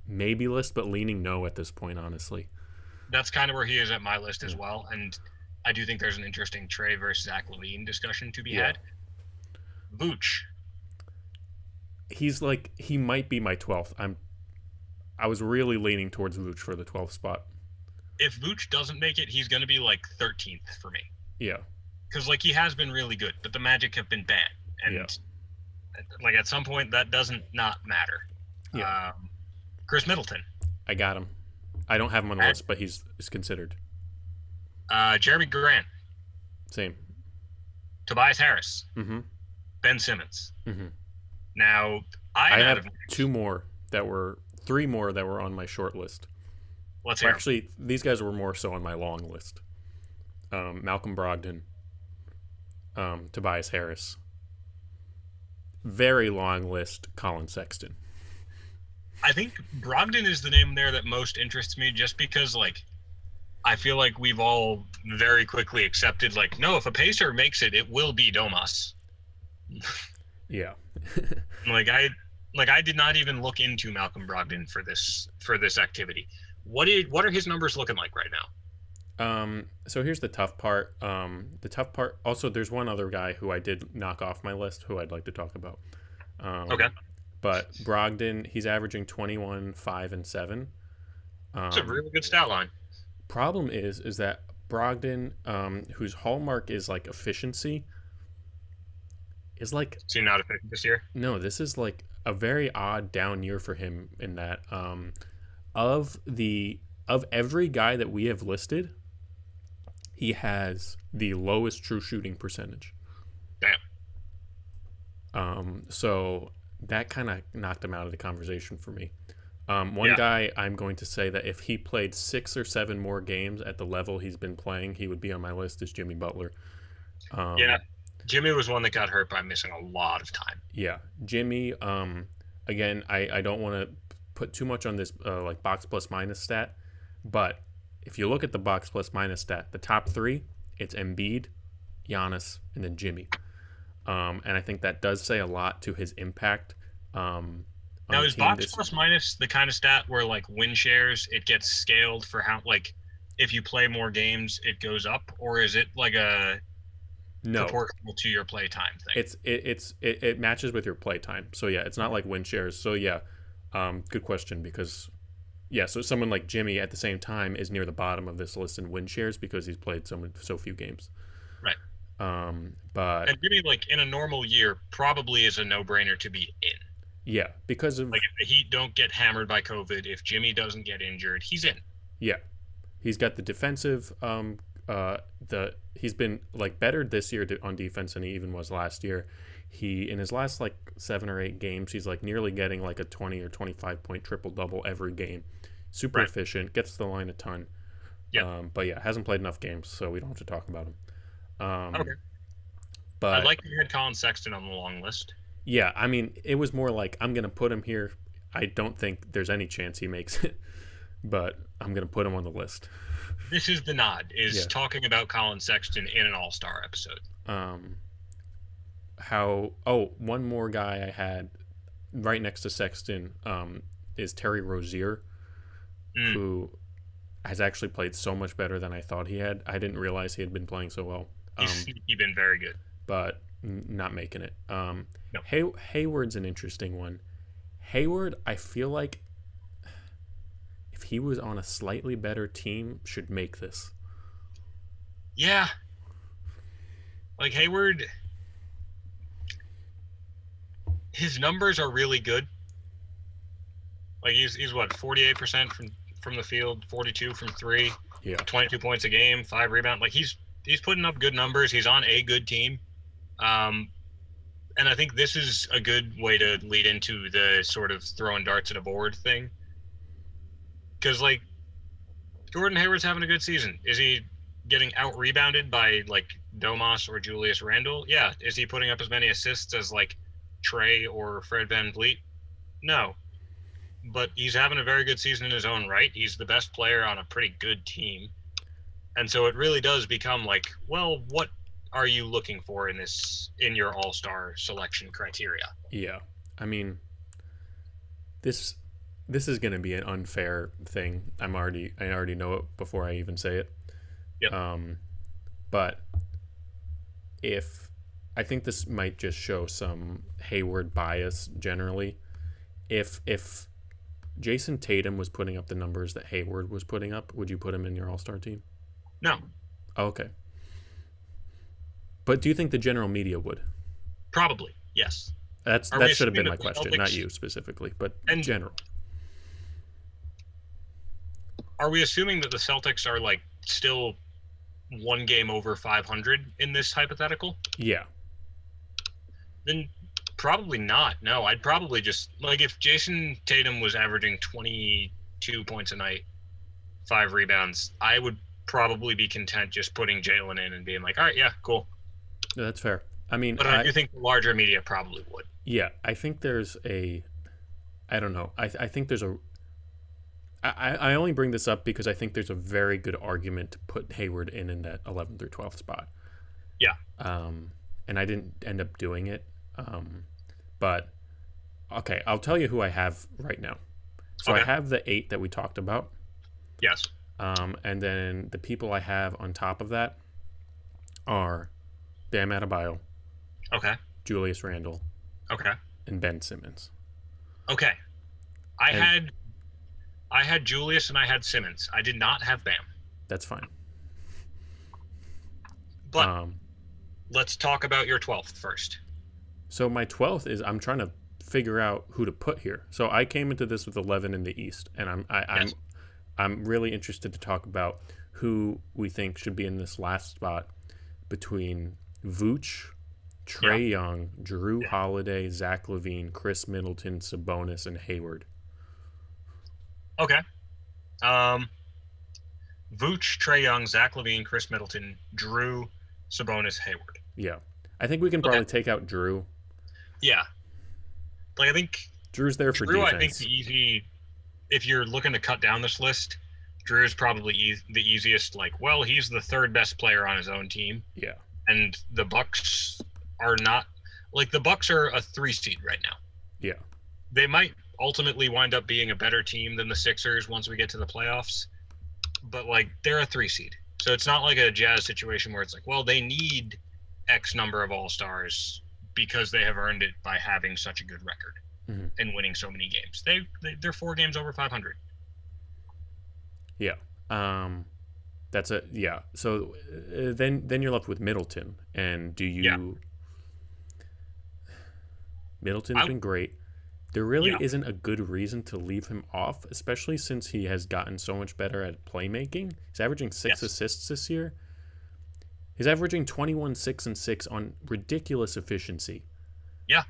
Maybe list, but leaning no at this point, honestly. That's kind of where he is at my list as well, and I do think there's an interesting Trey versus Zach LaVine discussion to be had. Vooch. He might be my 12th. I was really leaning towards Vooch for the 12th spot. If Vooch doesn't make it, he's going to be like 13th for me. Yeah. Because he has been really good, but the Magic have been bad, and at some point that doesn't not matter. Yeah. Chris Middleton. I got him. I don't have him on the list, but he's considered. Jeremy Grant. Same. Tobias Harris. Mm-hmm. Ben Simmons. Mm-hmm. Now I have 3 more that were on my short list. Let's hear. Actually, these guys were more so on my long list. Malcolm Brogdon, Tobias Harris. Very long list. Colin Sexton. I think Brogdon is the name there that most interests me, just because I feel like we've all very quickly accepted no, if a Pacer makes it, it will be Domas. Yeah. I did not even look into Malcolm Brogdon for this activity. What are his numbers looking like right now? So here's the tough part. Also, there's one other guy who I did knock off my list who I'd like to talk about. Okay. But Brogdon, he's averaging 21, 5, and 7. It's a really good stat line. Problem is that Brogdon, whose hallmark is efficiency, is So you're not efficient this year? No, this is a very odd down year for him in that of every guy that we have listed, he has the lowest true shooting percentage. Damn. So that kind of knocked him out of the conversation for me. One guy I'm going to say that if he played 6 or 7 more games at the level he's been playing, he would be on my list is Jimmy Butler. Jimmy was one that got hurt by missing a lot of time. Yeah, Jimmy. Again, I don't want to put too much on this like box plus minus stat, but if you look at the box plus minus stat, the top 3, it's Embiid, Giannis, and then Jimmy. And I think that does say a lot to his impact. Now, is box plus minus the kind of stat where, like, win shares, it gets scaled for how, like, if you play more games, it goes up? Or is it like a proportional to your play time thing? It matches with your play time. So, yeah, it's not like win shares. So, yeah, good question because, yeah, so someone like Jimmy at the same time is near the bottom of this list in win shares because he's played so few games. Right. But and Jimmy, like, in a normal year, probably is a no-brainer to be in. Yeah, because of... Like, if the Heat don't get hammered by COVID, if Jimmy doesn't get injured, he's in. Yeah. He's got the defensive... he's been, like, better this year on defense than he even was last year. He, in his last, like, 7 or 8 games, he's, like, nearly getting, like, a 20 or 25-point triple-double every game. Super efficient, gets to the line a ton. Yeah. But, yeah, hasn't played enough games, so we don't have to talk about him. Okay. But I like that you had Colin Sexton on the long list. Yeah, I mean, it was more like, I'm going to put him here. I don't think there's any chance he makes it, but I'm going to put him on the list. This is the nod, talking about Colin Sexton in an all-star episode. One more guy I had right next to Sexton is Terry Rozier, who has actually played so much better than I thought he had. I didn't realize he had been playing so well. He's been very good. But not making it. No. Hayward's an interesting one. Hayward, I feel like if he was on a slightly better team, should make this. Yeah. Like, Hayward, his numbers are really good. Like, he's what, 48% from the field, 42 from 3, 22 points a game, 5 rebounds. Like, he's putting up good numbers. He's on a good team. And I think this is a good way to lead into the sort of throwing darts at a board thing. Because, like, Gordon Hayward's having a good season. Is he getting out-rebounded by, like, Domas or Julius Randle? Yeah. Is he putting up as many assists as, like, Trey or Fred VanVleet? No. But he's having a very good season in his own right. He's the best player on a pretty good team. And so it really does become like, well, what are you looking for in your all-star selection criteria? Yeah. I mean, this is going to be an unfair thing. I already know it before I even say it. Yep. But I think this might just show some Hayward bias generally. If Jason Tatum was putting up the numbers that Hayward was putting up, would you put him in your all-star team? No. Oh, okay. But do you think the general media would? Probably, yes. That should have been my question, Celtics, not you specifically, but in general. Are we assuming that the Celtics are, like, still 1 game over 500 in this hypothetical? Yeah. Then probably not. No, I'd probably just, like, if Jason Tatum was averaging 22 points a night, 5 rebounds, I would probably be content just putting Jalen in and being like, all right, yeah, cool. Yeah, that's fair. I mean, but I do think the larger media probably would. Yeah, I think there's I don't know. I think there's I only bring this up because I think there's a very good argument to put Hayward in that 11th or 12th spot. Yeah. And I didn't end up doing it. But okay, I'll tell you who I have right now. So okay. I have the 8 that we talked about. Yes. And then the people I have on top of that are Bam Adebayo. Okay. Julius Randle. Okay. And Ben Simmons. Okay. I had Julius and I had Simmons. I did not have Bam. That's fine. But let's talk about your 12th first. So my 12th is I'm trying to figure out who to put here. So I came into this with 11 in the East, and I'm really interested to talk about who we think should be in this last spot between Vooch, Trey Young, Drew Holiday, Zach LaVine, Chris Middleton, Sabonis, and Hayward. Okay. Vooch, Trey Young, Zach LaVine, Chris Middleton, Drew, Sabonis, Hayward. Yeah. I think we can probably take out Drew. Yeah. Like, I think Drew's there for Drew, defense. I think the easy, if you're looking to cut down this list, Drew is probably the easiest. Like, well, he's the third best player on his own team. Yeah. And the Bucks are not, like, the Bucks are a 3 seed right now. Yeah. They might ultimately wind up being a better team than the Sixers once we get to the playoffs. But, like, they're a 3 seed. So it's not like a Jazz situation where it's like, well, they need X number of All-Stars because they have earned it by having such a good record and winning so many games. They're 4 games over 500. Yeah. That's a yeah. So then you're left with Middleton, and do you? Yeah. Middleton's been great. There really isn't a good reason to leave him off, especially since he has gotten so much better at playmaking. He's averaging 6 assists this year. He's averaging 21, 6, and 6 on ridiculous efficiency. Yeah,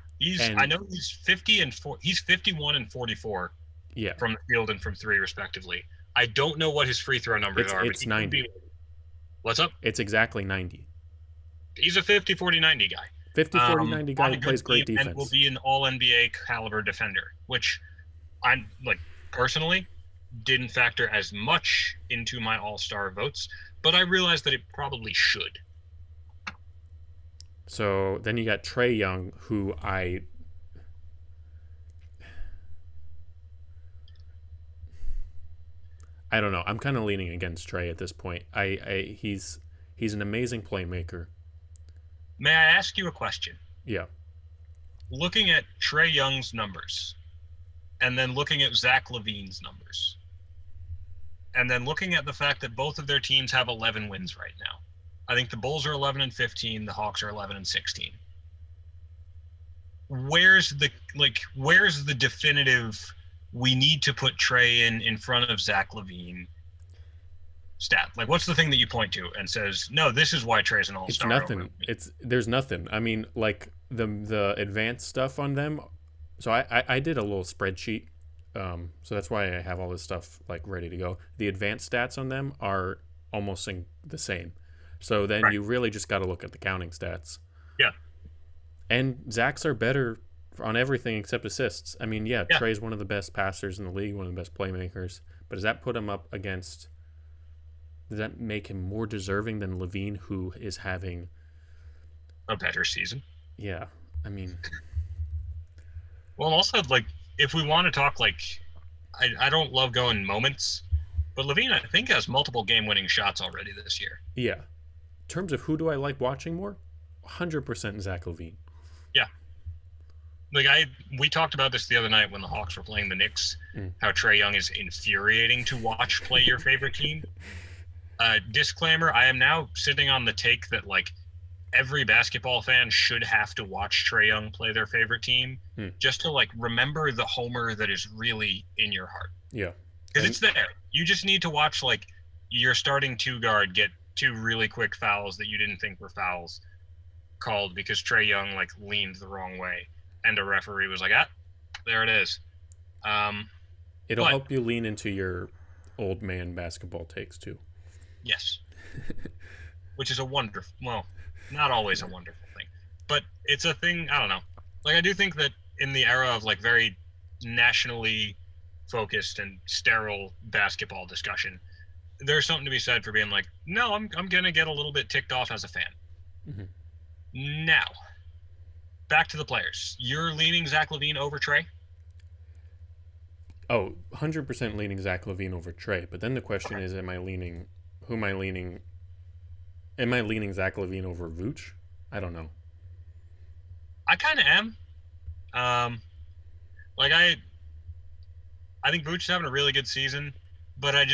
I know he's 50 and 4. He's 51 and 44. Yeah. From the field and from 3 respectively. I don't know what his free throw numbers are. It's 90. What's up? It's exactly 90. He's a 50, 40, 90 guy. 50, 40, 90 guy who plays great defense. And will be an all-NBA caliber defender, which I'm, like, personally didn't factor as much into my all-star votes, but I realized that it probably should. So then you got Trey Young, who I don't know. I'm kind of leaning against Trey at this point. He's an amazing playmaker. May I ask you a question? Yeah. Looking at Trey Young's numbers, and then looking at Zach LaVine's numbers, and then looking at the fact that both of their teams have 11 wins right now. I think the Bulls are 11 and 15, the Hawks are 11 and 16. Where's the definitive we need to put Trey in front of Zach LaVine stat? Like, what's the thing that you point to and says, no, this is why Trey's an all-star? It's nothing. There's nothing. I mean, like the advanced stuff on them. So I did a little spreadsheet. So that's why I have all this stuff like ready to go. The advanced stats on them are almost the same. So then you really just got to look at the counting stats. Yeah. And Zach's are better on everything except assists. I mean, yeah, Trey's one of the best passers in the league, one of the best playmakers. But does that put him up against... Does that make him more deserving than LaVine, who is having... a better season? Yeah. I mean... Well, also, like, if we want to talk, like... I don't love going moments, but LaVine, I think, has multiple game-winning shots already this year. Yeah. In terms of who do I like watching more? 100% Zach LaVine. Yeah. Like, we talked about this the other night when the Hawks were playing the Knicks, how Trey Young is infuriating to watch play your favorite team. Disclaimer, I am now sitting on the take that, like, every basketball fan should have to watch Trey Young play their favorite team just to, like, remember the homer that is really in your heart. Yeah. Because it's there. You just need to watch, like, your starting 2-guard get 2 really quick fouls that you didn't think were fouls called because Trey Young, like, leaned the wrong way. And a referee was like, there it is. It'll help you lean into your old man basketball takes, too. Yes. Which is a wonderful, well, not always a wonderful thing. But it's a thing, I don't know. Like, I do think that in the era of, like, very nationally focused and sterile basketball discussion, there's something to be said for being like, no, I'm going to get a little bit ticked off as a fan. Mm-hmm. Now, back to the players. You're leaning Zach LaVine over Trey? Oh, 100% leaning Zach LaVine over Trey. But then the question is, am I leaning Zach LaVine over Vooch? I don't know. I kind of am. I think Vooch is having a really good season, but I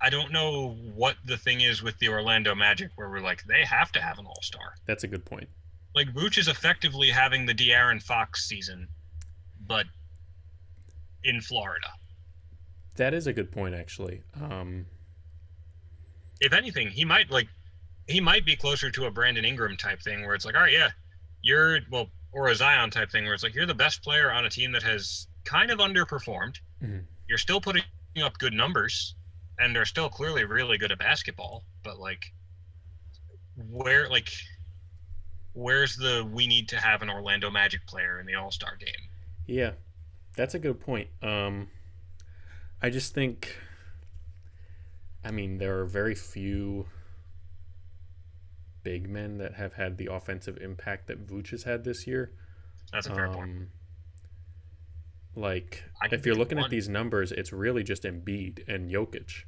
don't know what the thing is with the Orlando Magic where we're like, they have to have an all-star. That's a good point. Like, Vooch is effectively having the De'Aaron Fox season, but in Florida. That is a good point, actually. if anything, he might be closer to a Brandon Ingram type thing where it's like, all right, yeah, or a Zion type thing where it's like you're the best player on a team that has kind of underperformed. Mm-hmm. You're still putting up good numbers and are still clearly really good at basketball, but where's the we need to have an Orlando Magic player in the All-Star game? Yeah, that's a good point. I just think, I mean, there are very few big men that have had the offensive impact that Vooch has had this year. That's a fair point. Like, if you're looking at these numbers, it's really just Embiid and Jokic.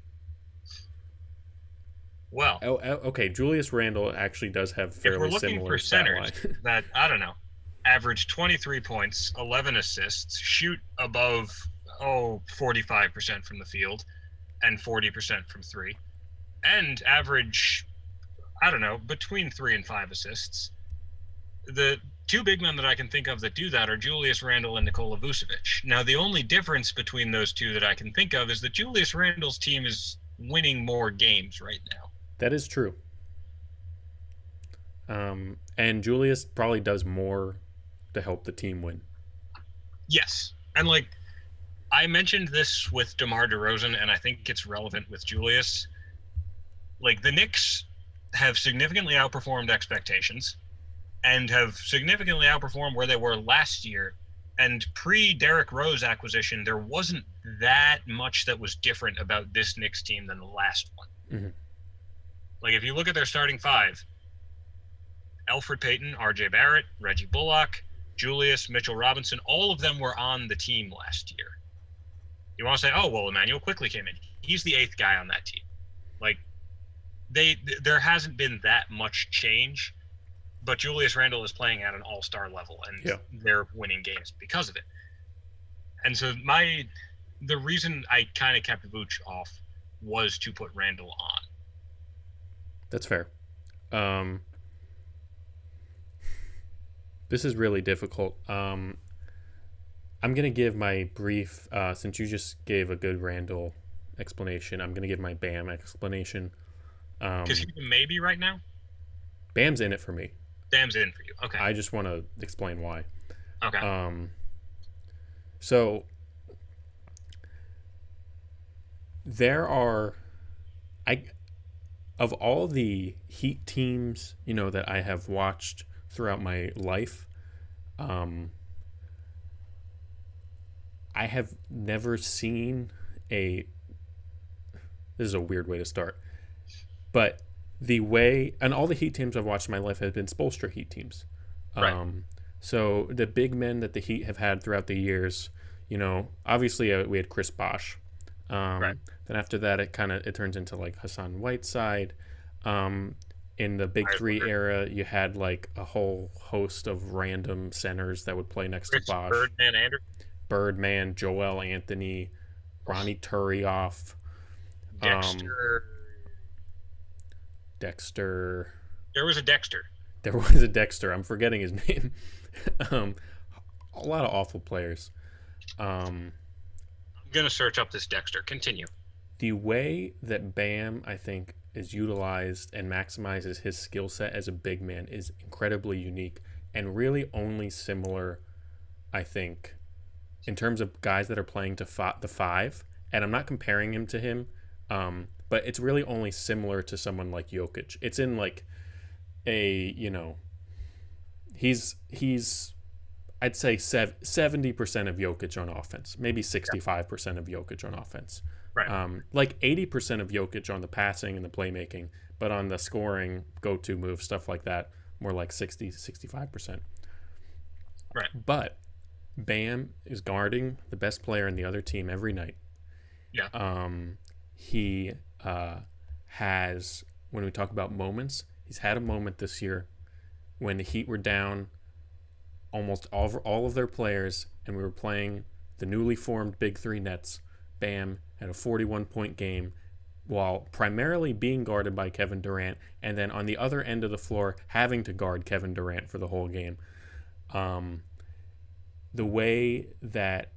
Well, okay, Julius Randle actually does have fairly similar if we're looking for centers that, I don't know, average 23 points, 11 assists, shoot above 45% from the field and 40% from three, and average, I don't know, between 3 and 5 assists. The two big men that I can think of that do that are Julius Randle and Nikola Vucevic. Now, the only difference between those two that I can think of is that Julius Randle's team is winning more games right now. That is true. And Julius probably does more to help the team win. Yes. And I mentioned this with DeMar DeRozan, and I think it's relevant with Julius. The Knicks have significantly outperformed expectations and have significantly outperformed where they were last year. And pre-Derrick Rose acquisition, there wasn't that much that was different about this Knicks team than the last one. Mm-hmm. If you look at their starting five, Elfrid Payton, R.J. Barrett, Reggie Bullock, Julius, Mitchell Robinson, all of them were on the team last year. You want to say, oh, well, Emmanuel quickly came in. He's the 8th guy on that team. There hasn't been that much change, but Julius Randle is playing at an all-star level, and they're winning games because of it. And so the reason I kind of kept Vooch off was to put Randle on. That's fair. This is really difficult. I'm going to give my brief, since you just gave a good Randle explanation, I'm going to give my Bam explanation. Because he's a maybe right now? Bam's in it for me. Bam's in for you. Okay. I just want to explain why. Okay. So there are, of all the Heat teams, that I have watched throughout my life, I have never seen this is a weird way to start, but the way, and all the Heat teams I've watched in my life have been Spoelstra Heat teams. Right. So the big men that the Heat have had throughout the years, obviously we had Chris Bosh. Right. Then after that, it turns into Hassan Whiteside. In the Big Three era, you had a whole host of random centers that would play next to Bosh. Birdman Anderson. Birdman, Joel Anthony, Ronnie Turioff. Dexter. There was a Dexter. There was a Dexter. I'm forgetting his name. A lot of awful players. I'm going to search up this Dexter. Continue. The way that Bam, I think, is utilized and maximizes his skill set as a big man is incredibly unique and really only similar, I think, in terms of guys that are playing to the 5. And I'm not comparing him to him, but it's really only similar to someone like Jokic. It's in he's I'd say 70% of Jokic on offense, maybe 65% of Jokic on offense. Right. 80% of Jokic on the passing and the playmaking, but on the scoring, go-to move, stuff like that, more like 65%. Right. But Bam is guarding the best player in the other team every night. Yeah. He has, when we talk about moments, he's had a moment this year when the Heat were down almost all of their players and we were playing the newly formed Big Three Nets. Bam had a 41-point game while primarily being guarded by Kevin Durant, and then on the other end of the floor having to guard Kevin Durant for the whole game. The way that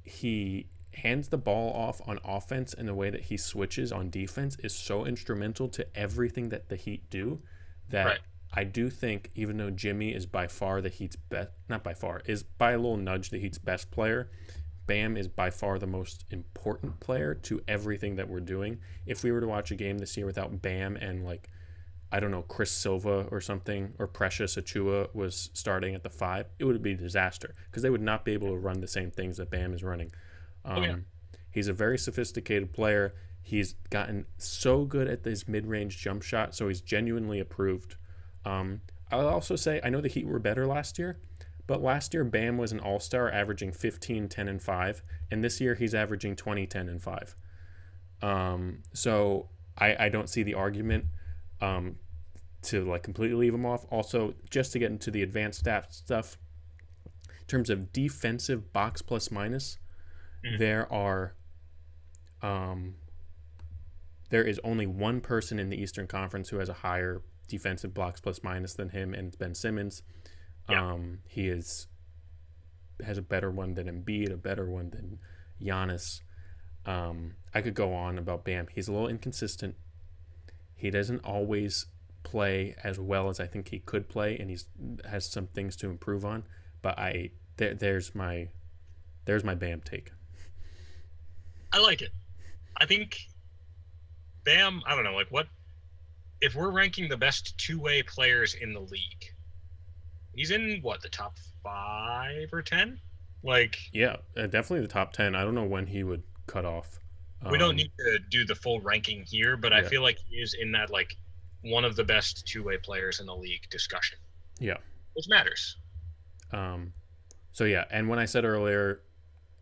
he hands the ball off on offense, and the way that he switches on defense is so instrumental to everything that the Heat do that Right. I do think, even though Jimmy is by far the Heat's best, not by far, is by a little nudge the Heat's best player, Bam is by far the most important player to everything that we're doing. If we were to watch a game this year without Bam and, like, I don't know, Chris Silva or something, or Precious Achua was starting at the 5, it would be a disaster because they would not be able to run the same things that Bam is running. He's a very sophisticated player. He's gotten so good at his mid-range jump shot, so he's genuinely improved. I'll also say, I know the Heat were better last year, but last year Bam was an all-star averaging 15, 10, and 5, and this year he's averaging 20, 10, and 5. So I don't see the argument to, like, completely leave him off. Also, just to get into the advanced stats stuff, in terms of defensive box plus minus, there is only one person in the Eastern Conference who has a higher defensive box plus minus than him, and it's Ben Simmons. Yeah. He has a better one than Embiid, a better one than Giannis. I could go on about Bam. He's a little inconsistent. He doesn't always play as well as I think he could play, and has some things to improve on. But there's my Bam take. I like it. I think Bam, I don't know, like, what if we're ranking the best two-way players in the league? He's in what, the top 5 or 10? Like, yeah, definitely the top 10. I don't know when he would cut off. We don't need to do the full ranking here, but I feel like he is in that, like, one of the best two-way players in the league discussion. Yeah. Which matters. So, yeah, and when I said earlier,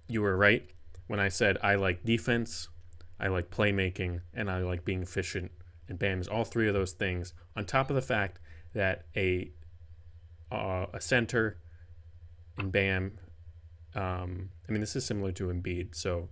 you were right. When I said I like defense, I like playmaking, and I like being efficient, and Bam is all three of those things, on top of the fact that a center in Bam, I mean, this is similar to Embiid, so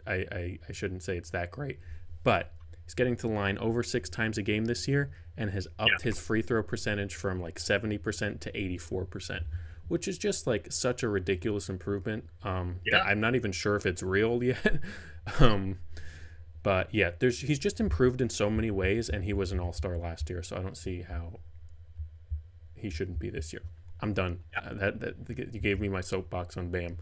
I shouldn't say it's that great, but he's getting to the line over 6 times a game this year and has upped his free throw percentage from like 70% to 84%, which is just like such a ridiculous improvement that I'm not even sure if it's real yet. But yeah, he's just improved in so many ways, and he was an all-star last year, so I don't see how he shouldn't be this year. I'm done. You gave me my soapbox on Bam.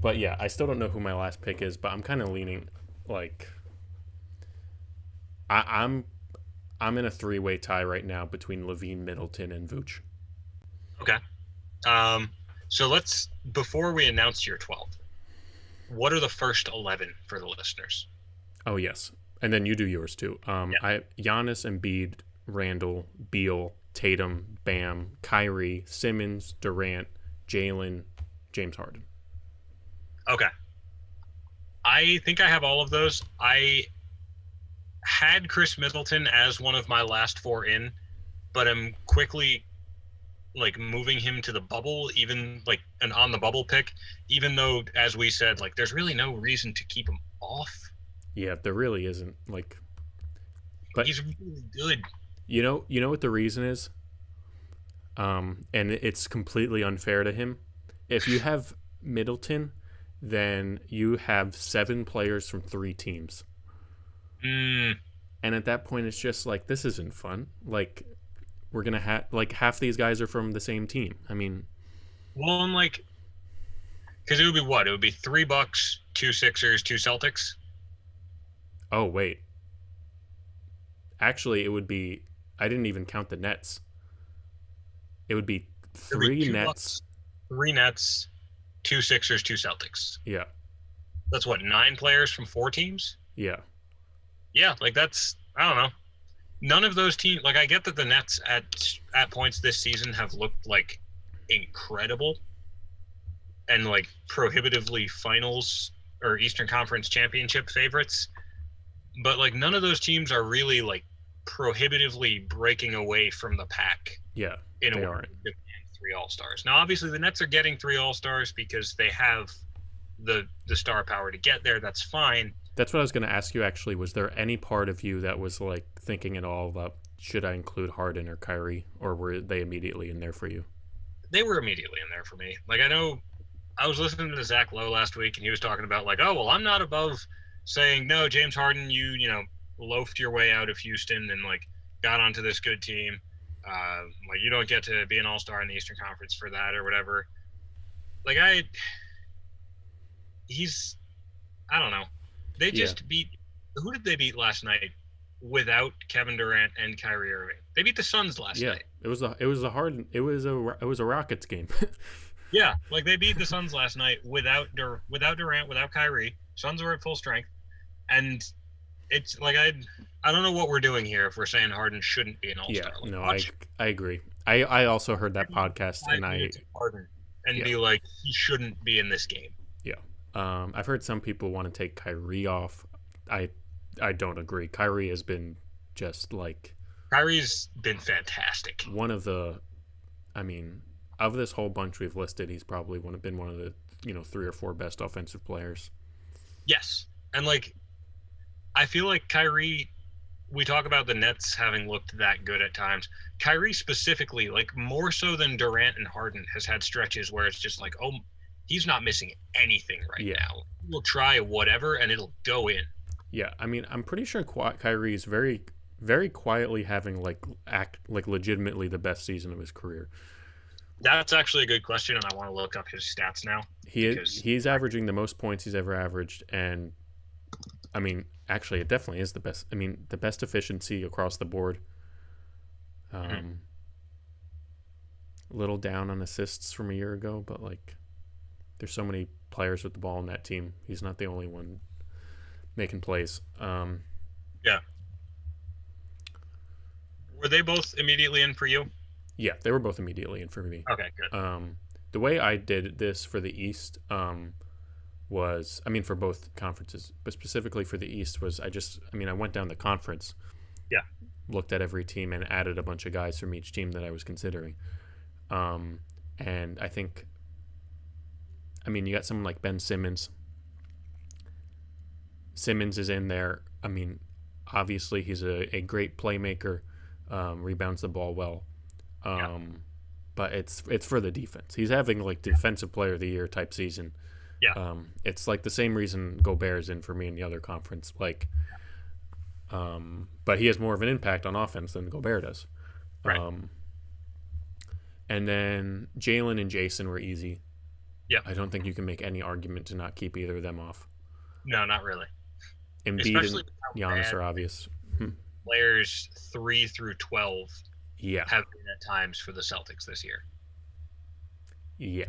But yeah, I still don't know who my last pick is, but I'm kind of leaning like I'm in a 3-way tie right now between Levine, Middleton, and Vooch. Okay. So let's, before we announce your 12, what are the first 11 for the listeners? Oh yes, and then you do yours too. I Giannis, Embiid, Randall, Beal, Tatum, Bam, Kyrie, Simmons, Durant, Jalen, James Harden. Okay. I think I have all of those. I had Chris Middleton as one of my last 4 in, but I'm quickly like moving him to the bubble, even like an on the bubble pick, even though, as we said, like, there's really no reason to keep him off. Yeah, there really isn't. Like, but he's really good. You know what the reason is? And it's completely unfair to him. If you have Middleton, then you have 7 players from 3 teams. And at that point, it's just like, this isn't fun. Like, we're going to have, like, half these guys are from the same team. I mean. Well, I'm like, because it would be what? It would be 3 Bucks, 2 Sixers, 2 Celtics. Oh, wait. Actually, it would be, I didn't even count the Nets. It would be 3 Nets. Bucks, 3 Nets, 2 Sixers, 2 Celtics. Yeah. That's what, 9 players from 4 teams? Yeah. Yeah, like, that's, I don't know. None of those teams, like, I get that the Nets at points this season have looked like incredible and like prohibitively finals or Eastern Conference championship favorites, but like none of those teams are really like prohibitively breaking away from the pack. Yeah, in a they way aren't. 3 All-Stars. Now, obviously, the Nets are getting 3 All-Stars because they have the star power to get there. That's fine. That's what I was going to ask you, actually. Was there any part of you that was like thinking at all about, should I include Harden or Kyrie, or were they immediately in there for you? They were immediately in there for me. Like, I know I was listening to Zach Lowe last week, and he was talking about like, oh well, I'm not above saying no, James Harden, you know, loafed your way out of Houston and like got onto this good team. Like you don't get to be an all-star in the Eastern Conference for that or whatever. Like I don't know. They just beat. Who did they beat last night without Kevin Durant and Kyrie Irving? They beat the Suns last night. It was a Rockets game. Yeah, like they beat the Suns last night without Durant, without Kyrie. Suns were at full strength, and it's like I don't know what we're doing here if we're saying Harden shouldn't be an all-star. Yeah, no, I agree. I also heard that podcast and Harden and be like he shouldn't be in this game. Yeah, I've heard some people want to take Kyrie off. I don't agree. Kyrie has been just like Kyrie's been fantastic. One of the, I mean, of this whole bunch we've listed, he's probably been one of the 3 or 4 best offensive players. Yes, and like I feel like Kyrie. We talk about the Nets having looked that good at times. Kyrie specifically, like more so than Durant and Harden, has had stretches where it's just like, oh, he's not missing anything now. We'll try whatever and it'll go in. Yeah, I mean, I'm pretty sure Kyrie is very, very quietly having legitimately the best season of his career. That's actually a good question, and I want to look up his stats now. He's averaging the most points he's ever averaged, and I mean, actually, it definitely is the best. I mean, the best efficiency across the board. A little down on assists from a year ago, but like, there's so many players with the ball in that team. He's not the only one making plays. Yeah. Were they both immediately in for you? Yeah, they were both immediately in for me. Okay, good. The way I did this for the East was, I mean, for both conferences, but specifically for the East was I went down the conference. Yeah. Looked at every team and added a bunch of guys from each team that I was considering. And I think, I mean, you got someone like Ben Simmons. Simmons is in there. I mean, obviously he's a great playmaker, rebounds the ball well. But it's for the defense. He's having like defensive player of the year type season. Yeah. It's like the same reason Gobert's in for me in the other conference. Like, but he has more of an impact on offense than Gobert does. Right. And then Jalen and Jason were easy. Yeah. I don't think you can make any argument to not keep either of them off. No, not really. Embiid and Giannis are obvious. Players 3 through 12 have been at times for the Celtics this year. Yeah.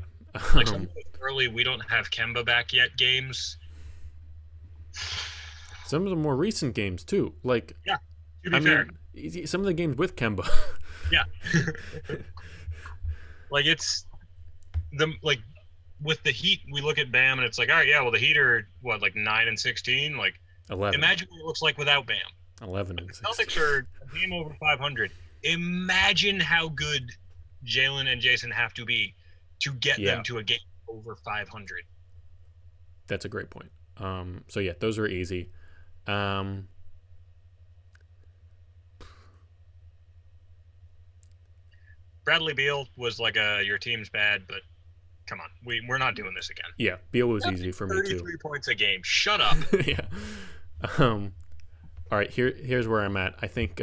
Like some of those early, we don't have Kemba back yet games. Some of the more recent games too. Like, yeah, to be fair. Mean, some of the games with Kemba. Yeah. Like it's with the Heat, we look at Bam and it's like, all right, yeah, well the Heat are what, like 9 and 16, like 11. Imagine what it looks like without Bam. 11 and 16. Celtics are a game over 500. Imagine how good Jalen and Jason have to be to get them to a game over 500. That's a great point. So yeah, those are easy. Bradley Beal was like your team's bad, but come on, we're not doing this again. Yeah, Beal was easy for me too. 33 points a game. Shut up. Yeah. All right, here's where I'm at. I think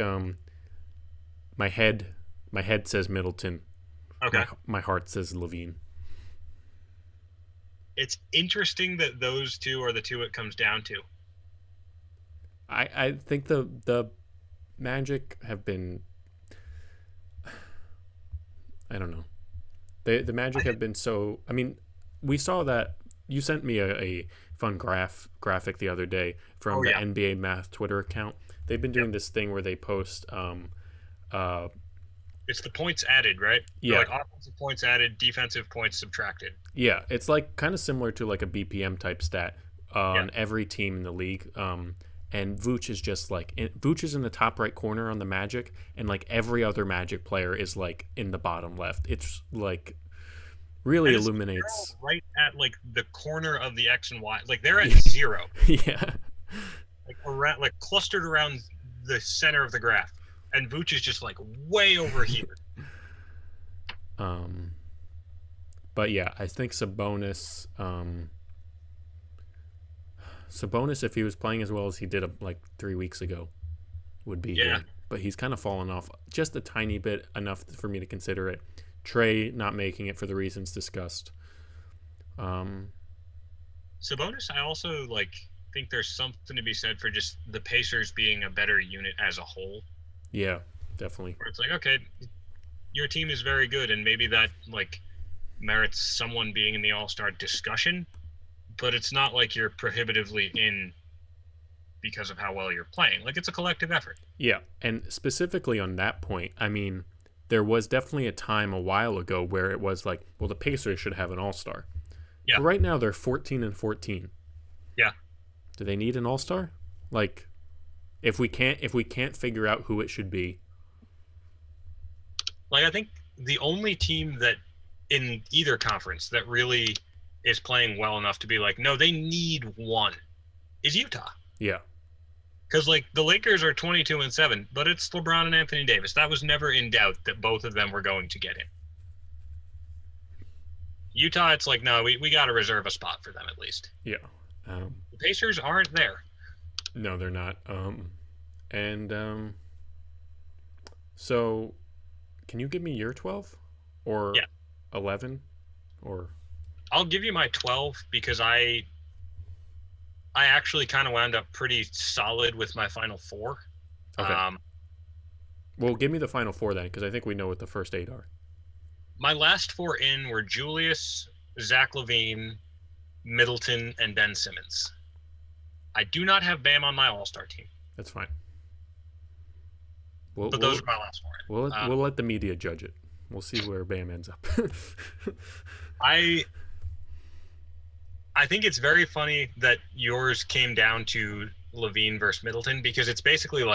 my head says Middleton. Okay. My heart says Levine. It's interesting that those two are the two it comes down to. I think the Magic have been, I don't know. The Magic have been so, I mean, we saw that you sent me a fun graphic the other day from the NBA Math Twitter account. They've been doing this thing where they post it's the points added, right? Yeah. Like offensive points added, defensive points subtracted. Yeah, it's like kind of similar to like a BPM type stat on every team in the league. And Vooch is just like, Vooch is in the top right corner on the Magic, and like every other Magic player is like in the bottom left. It's like really illuminates. Right at like the corner of the X and Y. Like they're at 0. Yeah. Like around, like clustered around the center of the graph. And Vooch is just like way over here. But yeah, I think Sabonis, if he was playing as well as he did like 3 weeks ago, would be here. But he's kind of fallen off just a tiny bit, enough for me to consider it. Trey not making it for the reasons discussed. Sabonis, I also think there's something to be said for just the Pacers being a better unit as a whole. Yeah, definitely. Where it's like, okay, your team is very good, and maybe that merits someone being in the All-Star discussion, but it's not like you're prohibitively in because of how well you're playing. It's a collective effort. Yeah, and specifically on that point, I mean, there was definitely a time a while ago where it was like, well, the Pacers should have an All-Star. Yeah. But right now they're 14-14. Yeah. Do they need an All-Star? If we can't figure out who it should be. I think the only team that in either conference that really is playing well enough to be no, they need one is Utah. Yeah. Because the Lakers are 22-7, but it's LeBron and Anthony Davis. That was never in doubt that both of them were going to get in. Utah, it's no, we got to reserve a spot for them at least. Yeah. The Pacers aren't there. No, they're not. So, can you give me your 12 or 11 or? I'll give you my 12 because I actually kind of wound up pretty solid with my final 4. Okay. Well, give me the final 4 then, because I think we know what the first 8 are. My last 4 in were Julius, Zach LaVine, Middleton, and Ben Simmons. I do not have Bam on my All-Star team. That's fine. But those are my last 4. We'll let the media judge it. We'll see where Bam ends up. I think it's very funny that yours came down to LaVine versus Middleton because it's basically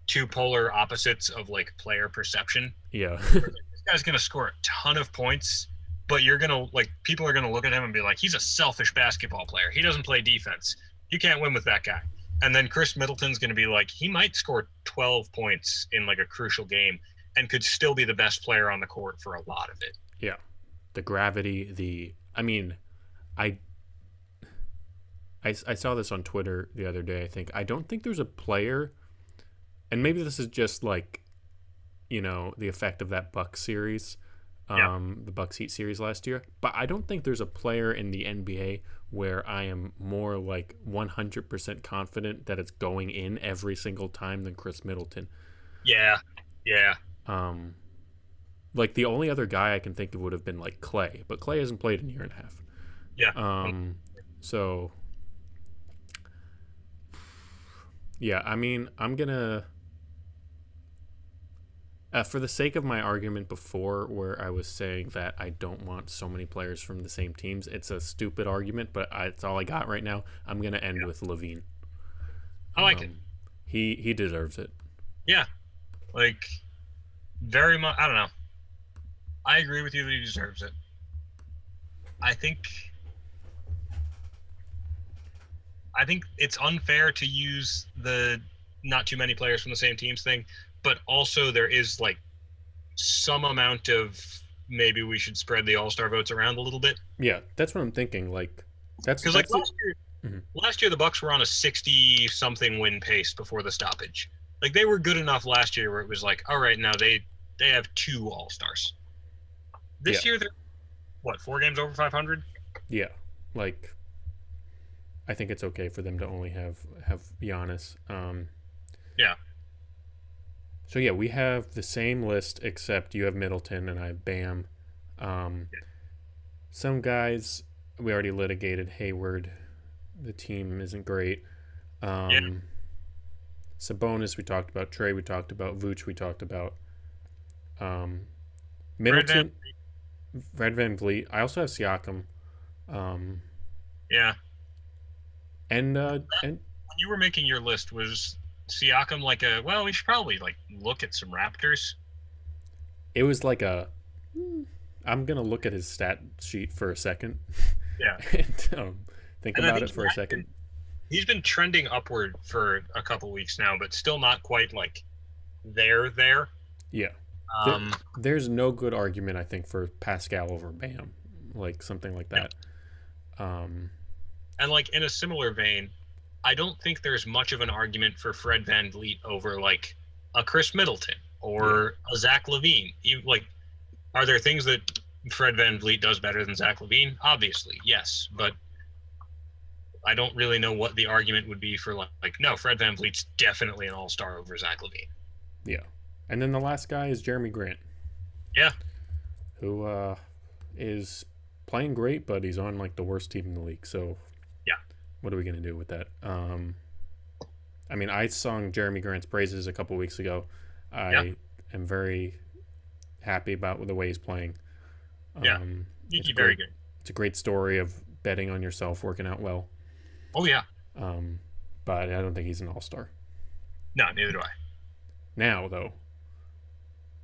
two polar opposites of player perception. Yeah. This guy's going to score a ton of points, but you're going to people are going to look at him and be like, he's a selfish basketball player. He doesn't play defense. You can't win with that guy. And then Chris Middleton's going to be he might score 12 points in a crucial game and could still be the best player on the court for a lot of it. Yeah. The gravity, I saw this on Twitter the other day, I think. I don't think there's a player, and maybe this is just the effect of that Bucks series, the Bucks Heat series last year, but I don't think there's a player in the NBA where I am more 100% confident that it's going in every single time than Chris Middleton. Yeah. The only other guy I can think of would have been Clay, but Clay hasn't played in a year and a half. Yeah. So yeah, I mean, I'm gonna for the sake of my argument before, where I was saying that I don't want so many players from the same teams, it's a stupid argument, but it's all I got right now. I'm gonna end with LaVine. I like it. He deserves it. Yeah, very much. I don't know. I agree with you that he deserves it. I think it's unfair to use the not too many players from the same teams thing, but also there is some amount of maybe we should spread the All-Star votes around a little bit. Yeah, that's what I'm thinking. That's because last year the Bucks were on a 60-something win pace before the stoppage. They were good enough last year where it was all right, now they have 2 All-Stars. This year they're 4 games over 500? Yeah, I think it's okay for them to only have Giannis. Yeah. So yeah, we have the same list except you have Middleton and I have Bam. Some guys we already litigated. Hayward, the team isn't great. Sabonis we talked about. Trey we talked about. Vooch we talked about. Middleton, Fred VanVleet. I also have Siakam. Yeah. And when you were making your list, was Siakam we should probably look at some Raptors? It was I'm gonna look at his stat sheet for a second. Yeah. And think about it for a second. He's been trending upward for a couple weeks now, but still not quite there. Yeah. There's no good argument, I think, for Pascal over Bam. like something like that. And like in a similar vein, I don't think there's much of an argument for Fred VanVleet over like a Chris Middleton or a Zach LaVine. Like, are there things that Fred VanVleet does better than Zach LaVine? Obviously, yes, but I don't really know what the argument would be for like no, Fred VanVleet's definitely an all-star over Zach LaVine. Yeah. And then the last guy is Jeremy Grant. Yeah. Who is playing great, but he's on like the worst team in the league. So yeah, what are we gonna do with that? I mean, I sung Jeremy Grant's praises a couple weeks ago. I am very happy about the way he's playing. He's very good. It's a great story of betting on yourself working out well. Oh yeah. But I don't think he's an all-star. No, neither do I. Now though,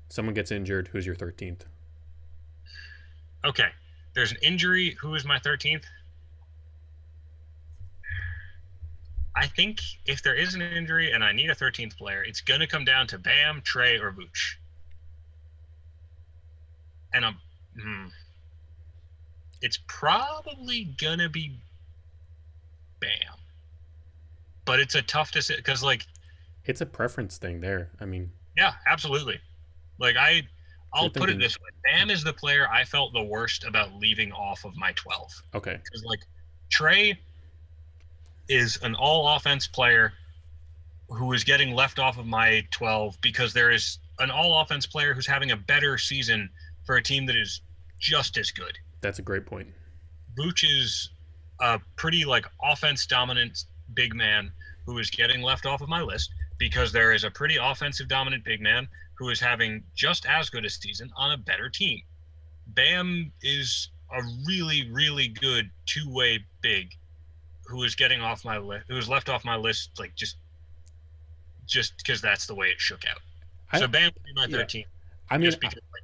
someone gets injured. Who's your 13th? Okay, there's an injury. Who is my 13th? I think if there is an injury and I need a 13th player, it's going to come down to Bam, Trey, or Vooch. And it's probably going to be Bam. But it's a tough decision because, like... It's a preference thing there. I mean... Yeah, absolutely. Like, I'll put it this way. Bam is the player I felt the worst about leaving off of my 12. Okay. Because, like, Trey is an all-offense player who is getting left off of my 12 because there is an all-offense player who's having a better season for a team that is just as good. That's a great point. Vooch is a pretty, like, offense-dominant big man who is getting left off of my list because there is a pretty offensive-dominant big man who is having just as good a season on a better team. Bam is a really, really good two-way big who is getting off my list, who is left off my list, like just because that's the way it shook out. So Bam would be my 13th. I mean, just because like,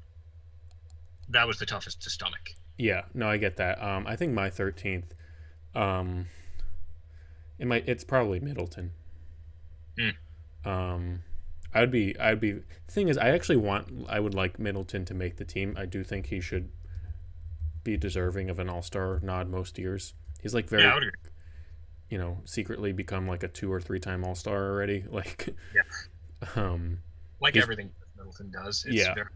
that was the toughest to stomach. Yeah, no, I get that. I think my 13th, it's probably Middleton. I'd be. The thing is, I would like Middleton to make the team. I do think he should be deserving of an all-star nod most years. He's like very, I would agree. Secretly become like a 2 or 3 time all-star already. Like, like everything Middleton does. It's very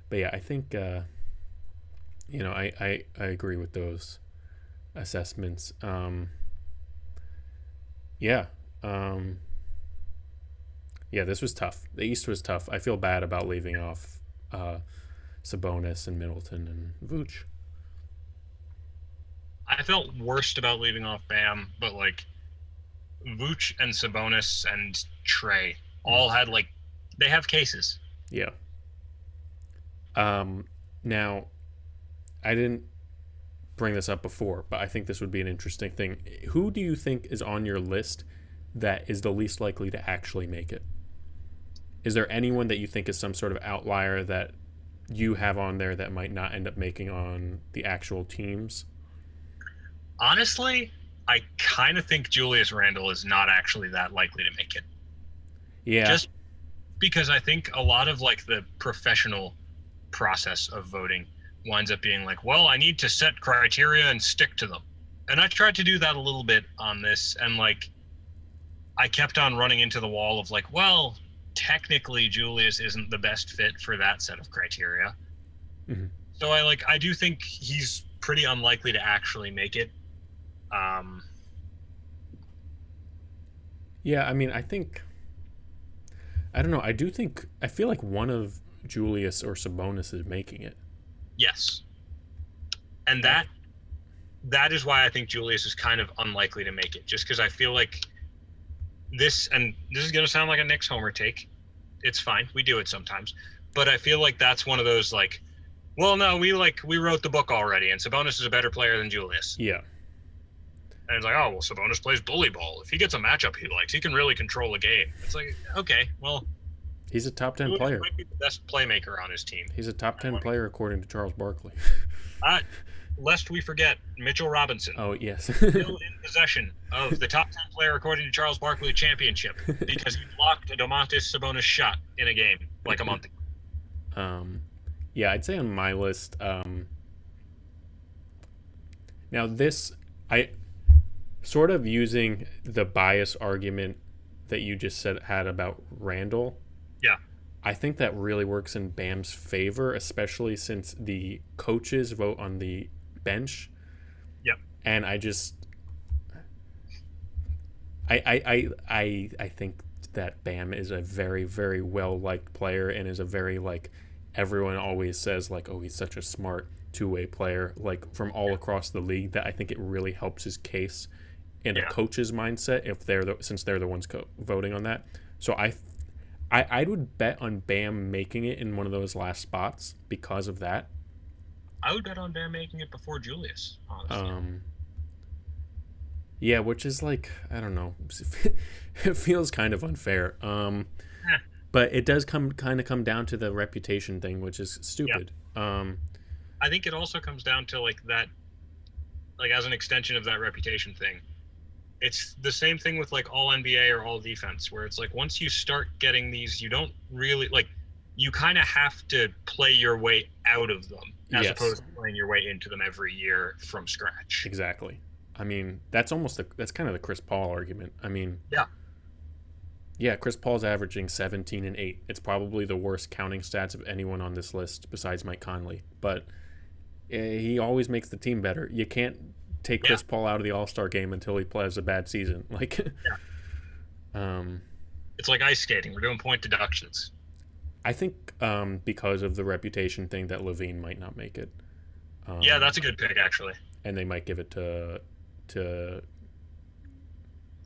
but yeah, I think I agree with those assessments. This was tough. The East was tough. I feel bad about leaving off Sabonis and Middleton and Vooch. I felt worst about leaving off Bam, but like Vooch and Sabonis and Trey all had they have cases. Yeah. Now, I didn't bring this up before, but I think this would be an interesting thing. Who do you think is on your list that is the least likely to actually make it? Is there anyone that you think is some sort of outlier that you have on there that might not end up making on the actual teams? Honestly, I kind of think Julius Randle is not actually that likely to make it. Yeah. Just because I think a lot of the professional process of voting winds up being well, I need to set criteria and stick to them. And I tried to do that a little bit on this, and I kept on running into the wall of well, technically Julius isn't the best fit for that set of criteria. Mm-hmm. So I do think he's pretty unlikely to actually make it. Yeah, I mean, I don't know. I feel like one of Julius or Sabonis is making it. Yes. And that is why I think Julius is kind of unlikely to make it, just because I feel like this is going to sound like a Knicks homer take. It's fine. We do it sometimes. But I feel like that's one of those well, no, we wrote the book already, and Sabonis is a better player than Julius. Yeah. And it's oh, well, Sabonis plays bully ball. If he gets a matchup he likes, he can really control a game. It's okay, well, he's a top 10 player. He might be the best playmaker on his team. He's a top 10 player according to Charles Barkley. Lest we forget, Mitchell Robinson. Oh, yes. Still in possession of the top 10 player according to Charles Barkley championship because he blocked a Domantas Sabonis shot in a game a month ago. Yeah, I'd say on my list. Now this, I sort of using the bias argument that you just said had about Randall. Yeah. I think that really works in Bam's favor, especially since the coaches vote on the bench. Yep. And I think that Bam is a very, very well liked player and is a very like everyone always says like, oh, he's such a smart two-way player, like from all across the league, that I think it really helps his case in a coach's mindset if since they're the ones voting on that. So I would bet on Bam making it in one of those last spots because of that. I would bet on Bam making it before Julius, honestly. Yeah, which is like, I don't know. It feels kind of unfair. But it does come down to the reputation thing, which is stupid. Yeah. I think it also comes down to like that, like as an extension of that reputation thing. It's the same thing with like all NBA or all defense, where it's like once you start getting these, you don't really like, you kind of have to play your way out of them as opposed to playing your way into them every year from scratch. Exactly. I mean, that's kind of the Chris Paul argument. I mean, yeah, Chris Paul's averaging 17 and 8. It's probably the worst counting stats of anyone on this list besides Mike Conley. But he always makes the team better. You can't take Chris Paul out of the All-Star game until he plays a bad season. Like, it's like ice skating. We're doing point deductions. I think because of the reputation thing that Levine might not make it. Yeah, that's a good pick, actually. And they might give it to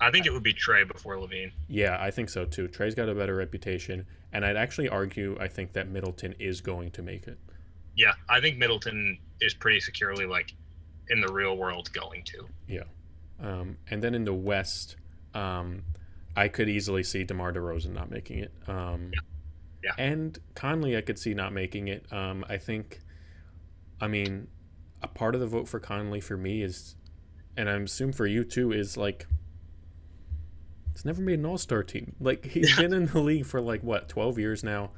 I think it would be Trey before Levine. Yeah, I think so too. Trey's got a better reputation, and I'd actually argue I think that Middleton is going to make it. Yeah, I think Middleton is pretty securely like in the real world going to. Yeah, and then in the West, I could easily see DeMar DeRozan not making it. Yeah. And Conley, I could see not making it. I mean, a part of the vote for Conley for me is, and I'm assuming for you too, is like, he's never made an all-star team. Like, he's been in the league for like, what, 12 years now?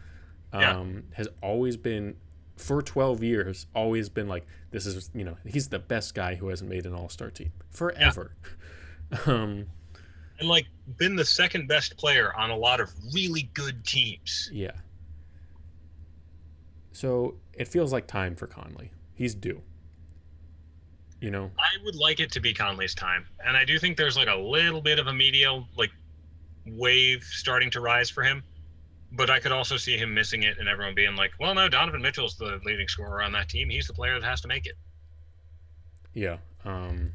Has always been, for 12 years, always been like, this is, he's the best guy who hasn't made an all-star team. Forever. Yeah. And like, been the second best player on a lot of really good teams. Yeah. So, it feels like time for Conley. He's due. I would like it to be Conley's time. And I do think there's like a little bit of a media like wave starting to rise for him. But I could also see him missing it and everyone being like, well, no, Donovan Mitchell's the leading scorer on that team. He's the player that has to make it. Yeah. I'm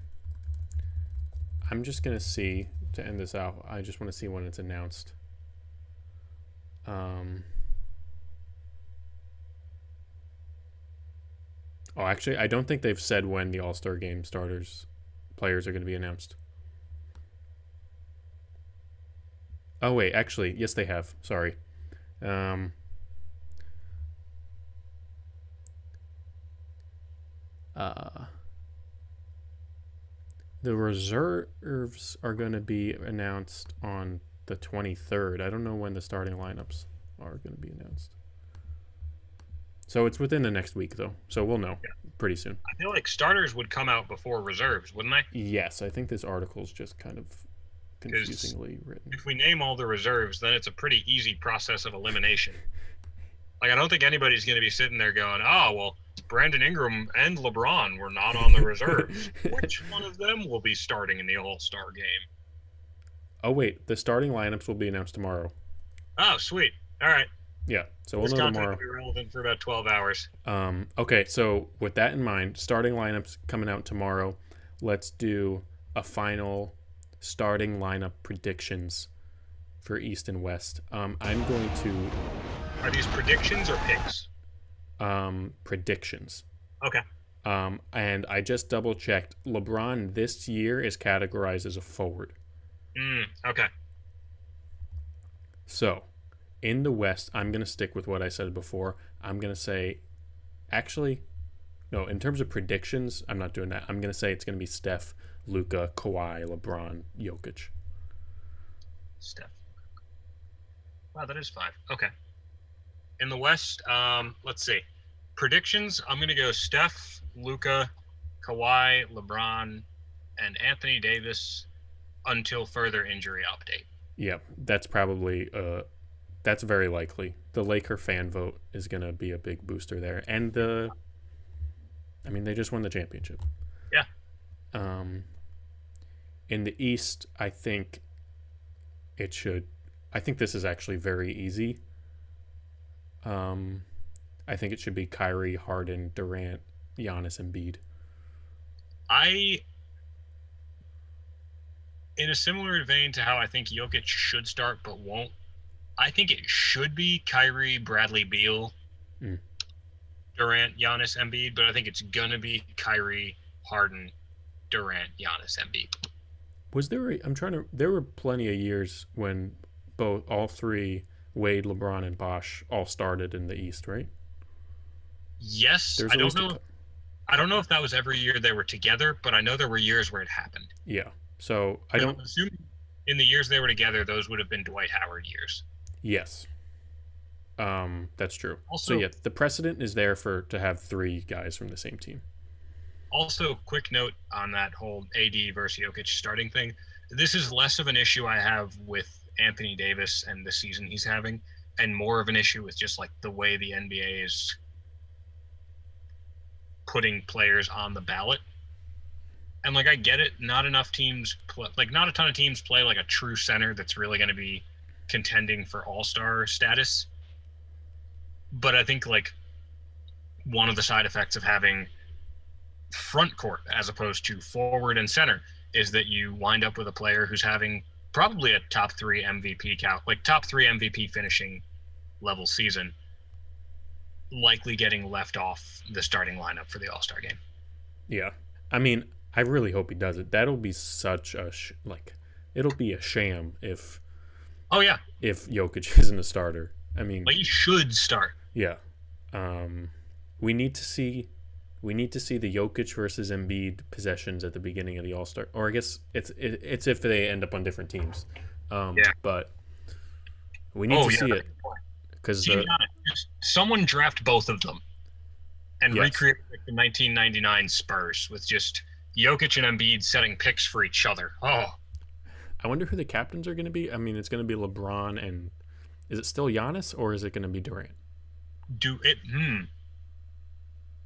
just going to see, to end this out, I just want to see when it's announced. Oh, actually, I don't think they've said when the All-Star Game players are going to be announced. Oh, wait, actually, yes, they have. Sorry. The reserves are going to be announced on the 23rd. I don't know when the starting lineups are going to be announced. So it's within the next week, though. So we'll know pretty soon. I feel like starters would come out before reserves, wouldn't they? Yes, I think this article's just kind of confusingly written. If we name all the reserves, then it's a pretty easy process of elimination. Like, I don't think anybody's going to be sitting there going, oh, well, Brandon Ingram and LeBron were not on the reserves. Which one of them will be starting in the All-Star game? Oh, wait. The starting lineups will be announced tomorrow. Oh, sweet. All right. Yeah, so we'll know tomorrow. This content will be relevant for about 12 hours. Okay, so with that in mind, starting lineups coming out tomorrow. Let's do a final starting lineup predictions for East and West. I'm going to... Are these predictions or picks? Predictions. Okay. And I just double-checked. LeBron this year is categorized as a forward. Okay. So... in the West, I'm going to stick with what I said before. I'm going to say, actually, no, in terms of predictions, I'm not doing that. I'm going to say it's going to be Steph, Luka, Kawhi, LeBron, Jokic. Steph. Wow, that is 5. Okay. In the West, let's see. Predictions, I'm going to go Steph, Luka, Kawhi, LeBron, and Anthony Davis until further injury update. Yeah, that's probably that's very likely. The Laker fan vote is going to be a big booster there. And they just won the championship. Yeah. In the East, I think this is actually very easy. I think it should be Kyrie, Harden, Durant, Giannis, Embiid. In a similar vein to how I think Jokic should start but won't, I think it should be Kyrie, Bradley Beal, Durant, Giannis, Embiid, but I think it's going to be Kyrie, Harden, Durant, Giannis, Embiid. There were plenty of years when all three, Wade, LeBron, and Bosh, all started in the East, right? Yes. I don't know if that was every year they were together, but I know there were years where it happened. Yeah. So I don't assume in the years they were together, those would have been Dwight Howard years. Yes. That's true. Also, so yeah, the precedent is there to have three guys from the same team. Also, quick note on that whole AD versus Jokic starting thing. This is less of an issue I have with Anthony Davis and the season he's having, and more of an issue with just like the way the NBA is putting players on the ballot. And like, I get it. Not a ton of teams play like a true center that's really going to be contending for all-star status. But I think like one of the side effects of having front court as opposed to forward and center is that you wind up with a player who's having probably a top 3 MVP finishing level season, likely getting left off the starting lineup for the All-Star game. Yeah. I mean, I really hope he does it. That'll be such a it'll be a sham if Jokic isn't a starter. I mean, he should start. Yeah. We need to see the Jokic versus Embiid possessions at the beginning of the All-Star, or I guess it's if they end up on different teams. But we need to see it because someone draft both of them and recreate like the 1999 Spurs with just Jokic and Embiid setting picks for each other. Oh, I wonder who the captains are going to be. I mean, it's going to be LeBron, and is it still Giannis or is it going to be Durant?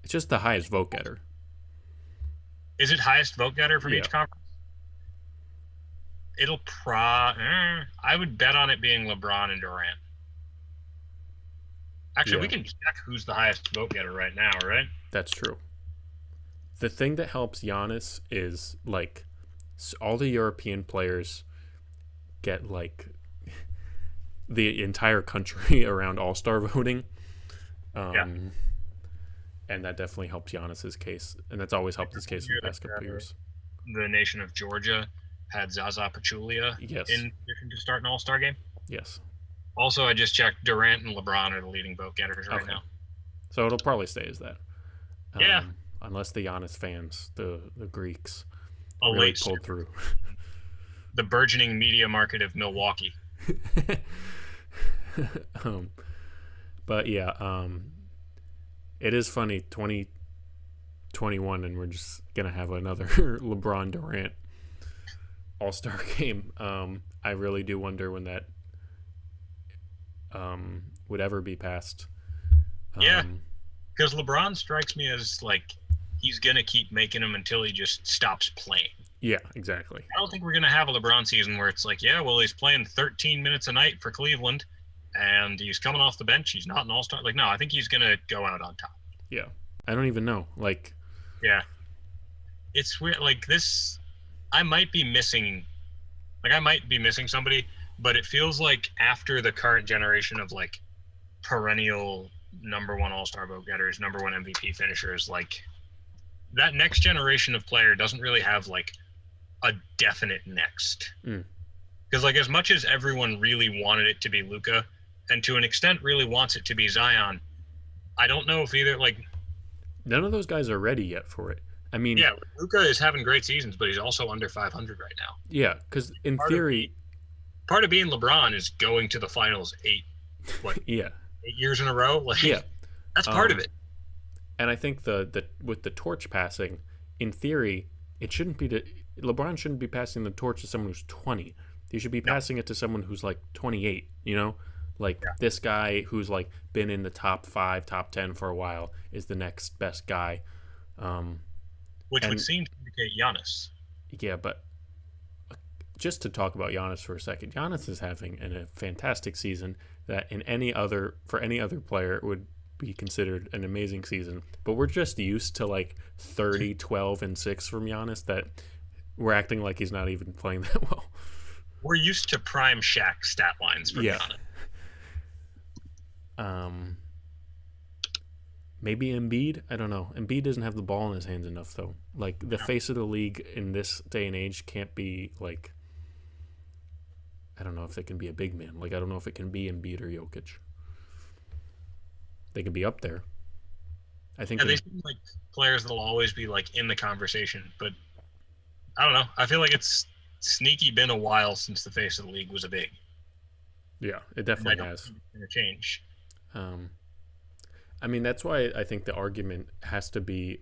It's just the highest vote getter. Is it highest vote getter from each conference? It'll I would bet on it being LeBron and Durant. Actually, we can check who's the highest vote getter right now, right? That's true. The thing that helps Giannis is like all the European players get like the entire country around All-Star voting. And that definitely helps Giannis's case. And that's always helped his case in the past couple years. The nation of Georgia had Zaza Pachulia in position to start an All-Star game. Yes. Also, I just checked Durant and LeBron are the leading vote getters right now. So it'll probably stay as that. Yeah. Unless the Giannis fans, the Greeks, really pulled through. The burgeoning media market of Milwaukee. But yeah, it is funny, 2021, and we're just going to have another LeBron Durant All-Star game. I really do wonder when that would ever be passed. Because LeBron strikes me as like he's going to keep making them until he just stops playing. Yeah, exactly. I don't think we're going to have a LeBron season where it's like, he's playing 13 minutes a night for Cleveland, and he's coming off the bench. He's not an all-star. Like, no, I think he's going to go out on top. Yeah. I don't even know. Like, yeah. It's weird. Like, this, I might be missing somebody, but it feels like after the current generation of, like, perennial number one all-star vote getters, number one MVP finishers, like, that next generation of player doesn't really have, like, a definite next. Because, like, as much as everyone really wanted it to be Luka, and to an extent really wants it to be Zion, I don't know if either, like... None of those guys are ready yet for it. I mean... Yeah, Luka is having great seasons, but he's also under 500 right now. Yeah, because in theory... Part of being LeBron is going to the finals 8 years in a row. Like, yeah. That's part of it. And I think the with the torch passing, in theory, it shouldn't be LeBron shouldn't be passing the torch to someone who's 20. He should be passing it to someone who's like 28, you know? Like this guy who's like been in the top 5, top 10 for a while is the next best guy. Which would seem to indicate Giannis. Yeah, but just to talk about Giannis for a second, Giannis is having a fantastic season that for any other player would be considered an amazing season. But we're just used to like 30, 12, and 6 from Giannis that we're acting like he's not even playing that well. We're used to prime Shaq stat lines from Giannis. Maybe Embiid. I don't know. Embiid doesn't have the ball in his hands enough, though. Like the face of the league in this day and age can't be like. I don't know if it can be a big man. Like I don't know if it can be Embiid or Jokic. They can be up there. I think. Yeah, they seem like players that'll always be like in the conversation, but I don't know. I feel like it's sneaky been a while since the face of the league was a big. Yeah, it definitely has. It's going to change. I mean, that's why I think the argument has to be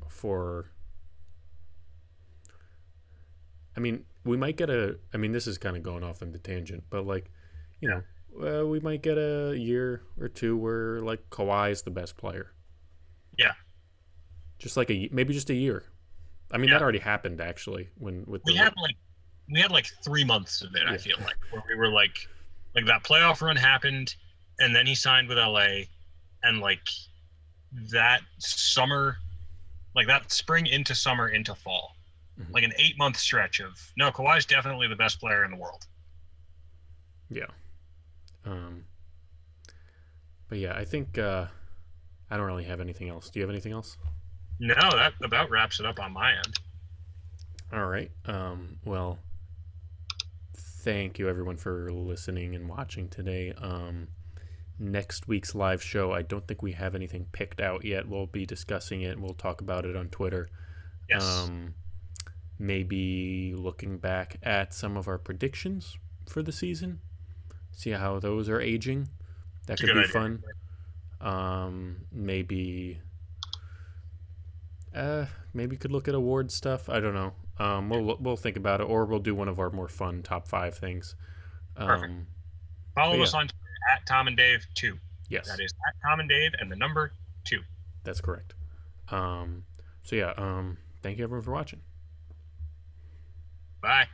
for. I mean, we might get this is kind of going off on the tangent, but like, you know, we might get a year or two where like Kawhi is the best player. Yeah. Just like maybe just a year. I mean, that already happened actually we had like 3 months of it. I feel like where we were like that playoff run happened, and then he signed with LA, and like that summer, like that spring into summer into fall. Like an 8-month stretch of no, Kawhi's definitely the best player in the world. Yeah. But yeah, I think I don't really have anything else. Do you have anything else? No, that about wraps it up on my end. All right. Well, thank you everyone for listening and watching today. Next week's live show, I don't think we have anything picked out yet. We'll be discussing it. We'll talk about it on Twitter. Yes. Maybe looking back at some of our predictions for the season, see how those are aging. That could be fun. Maybe could look at award stuff. I don't know. We'll think about it, or we'll do one of our more fun top 5 things. Perfect. Follow us on Twitter at Tom and Dave 2. Yes, that is at Tom and Dave and the number 2. That's correct. Thank you everyone for watching. Bye.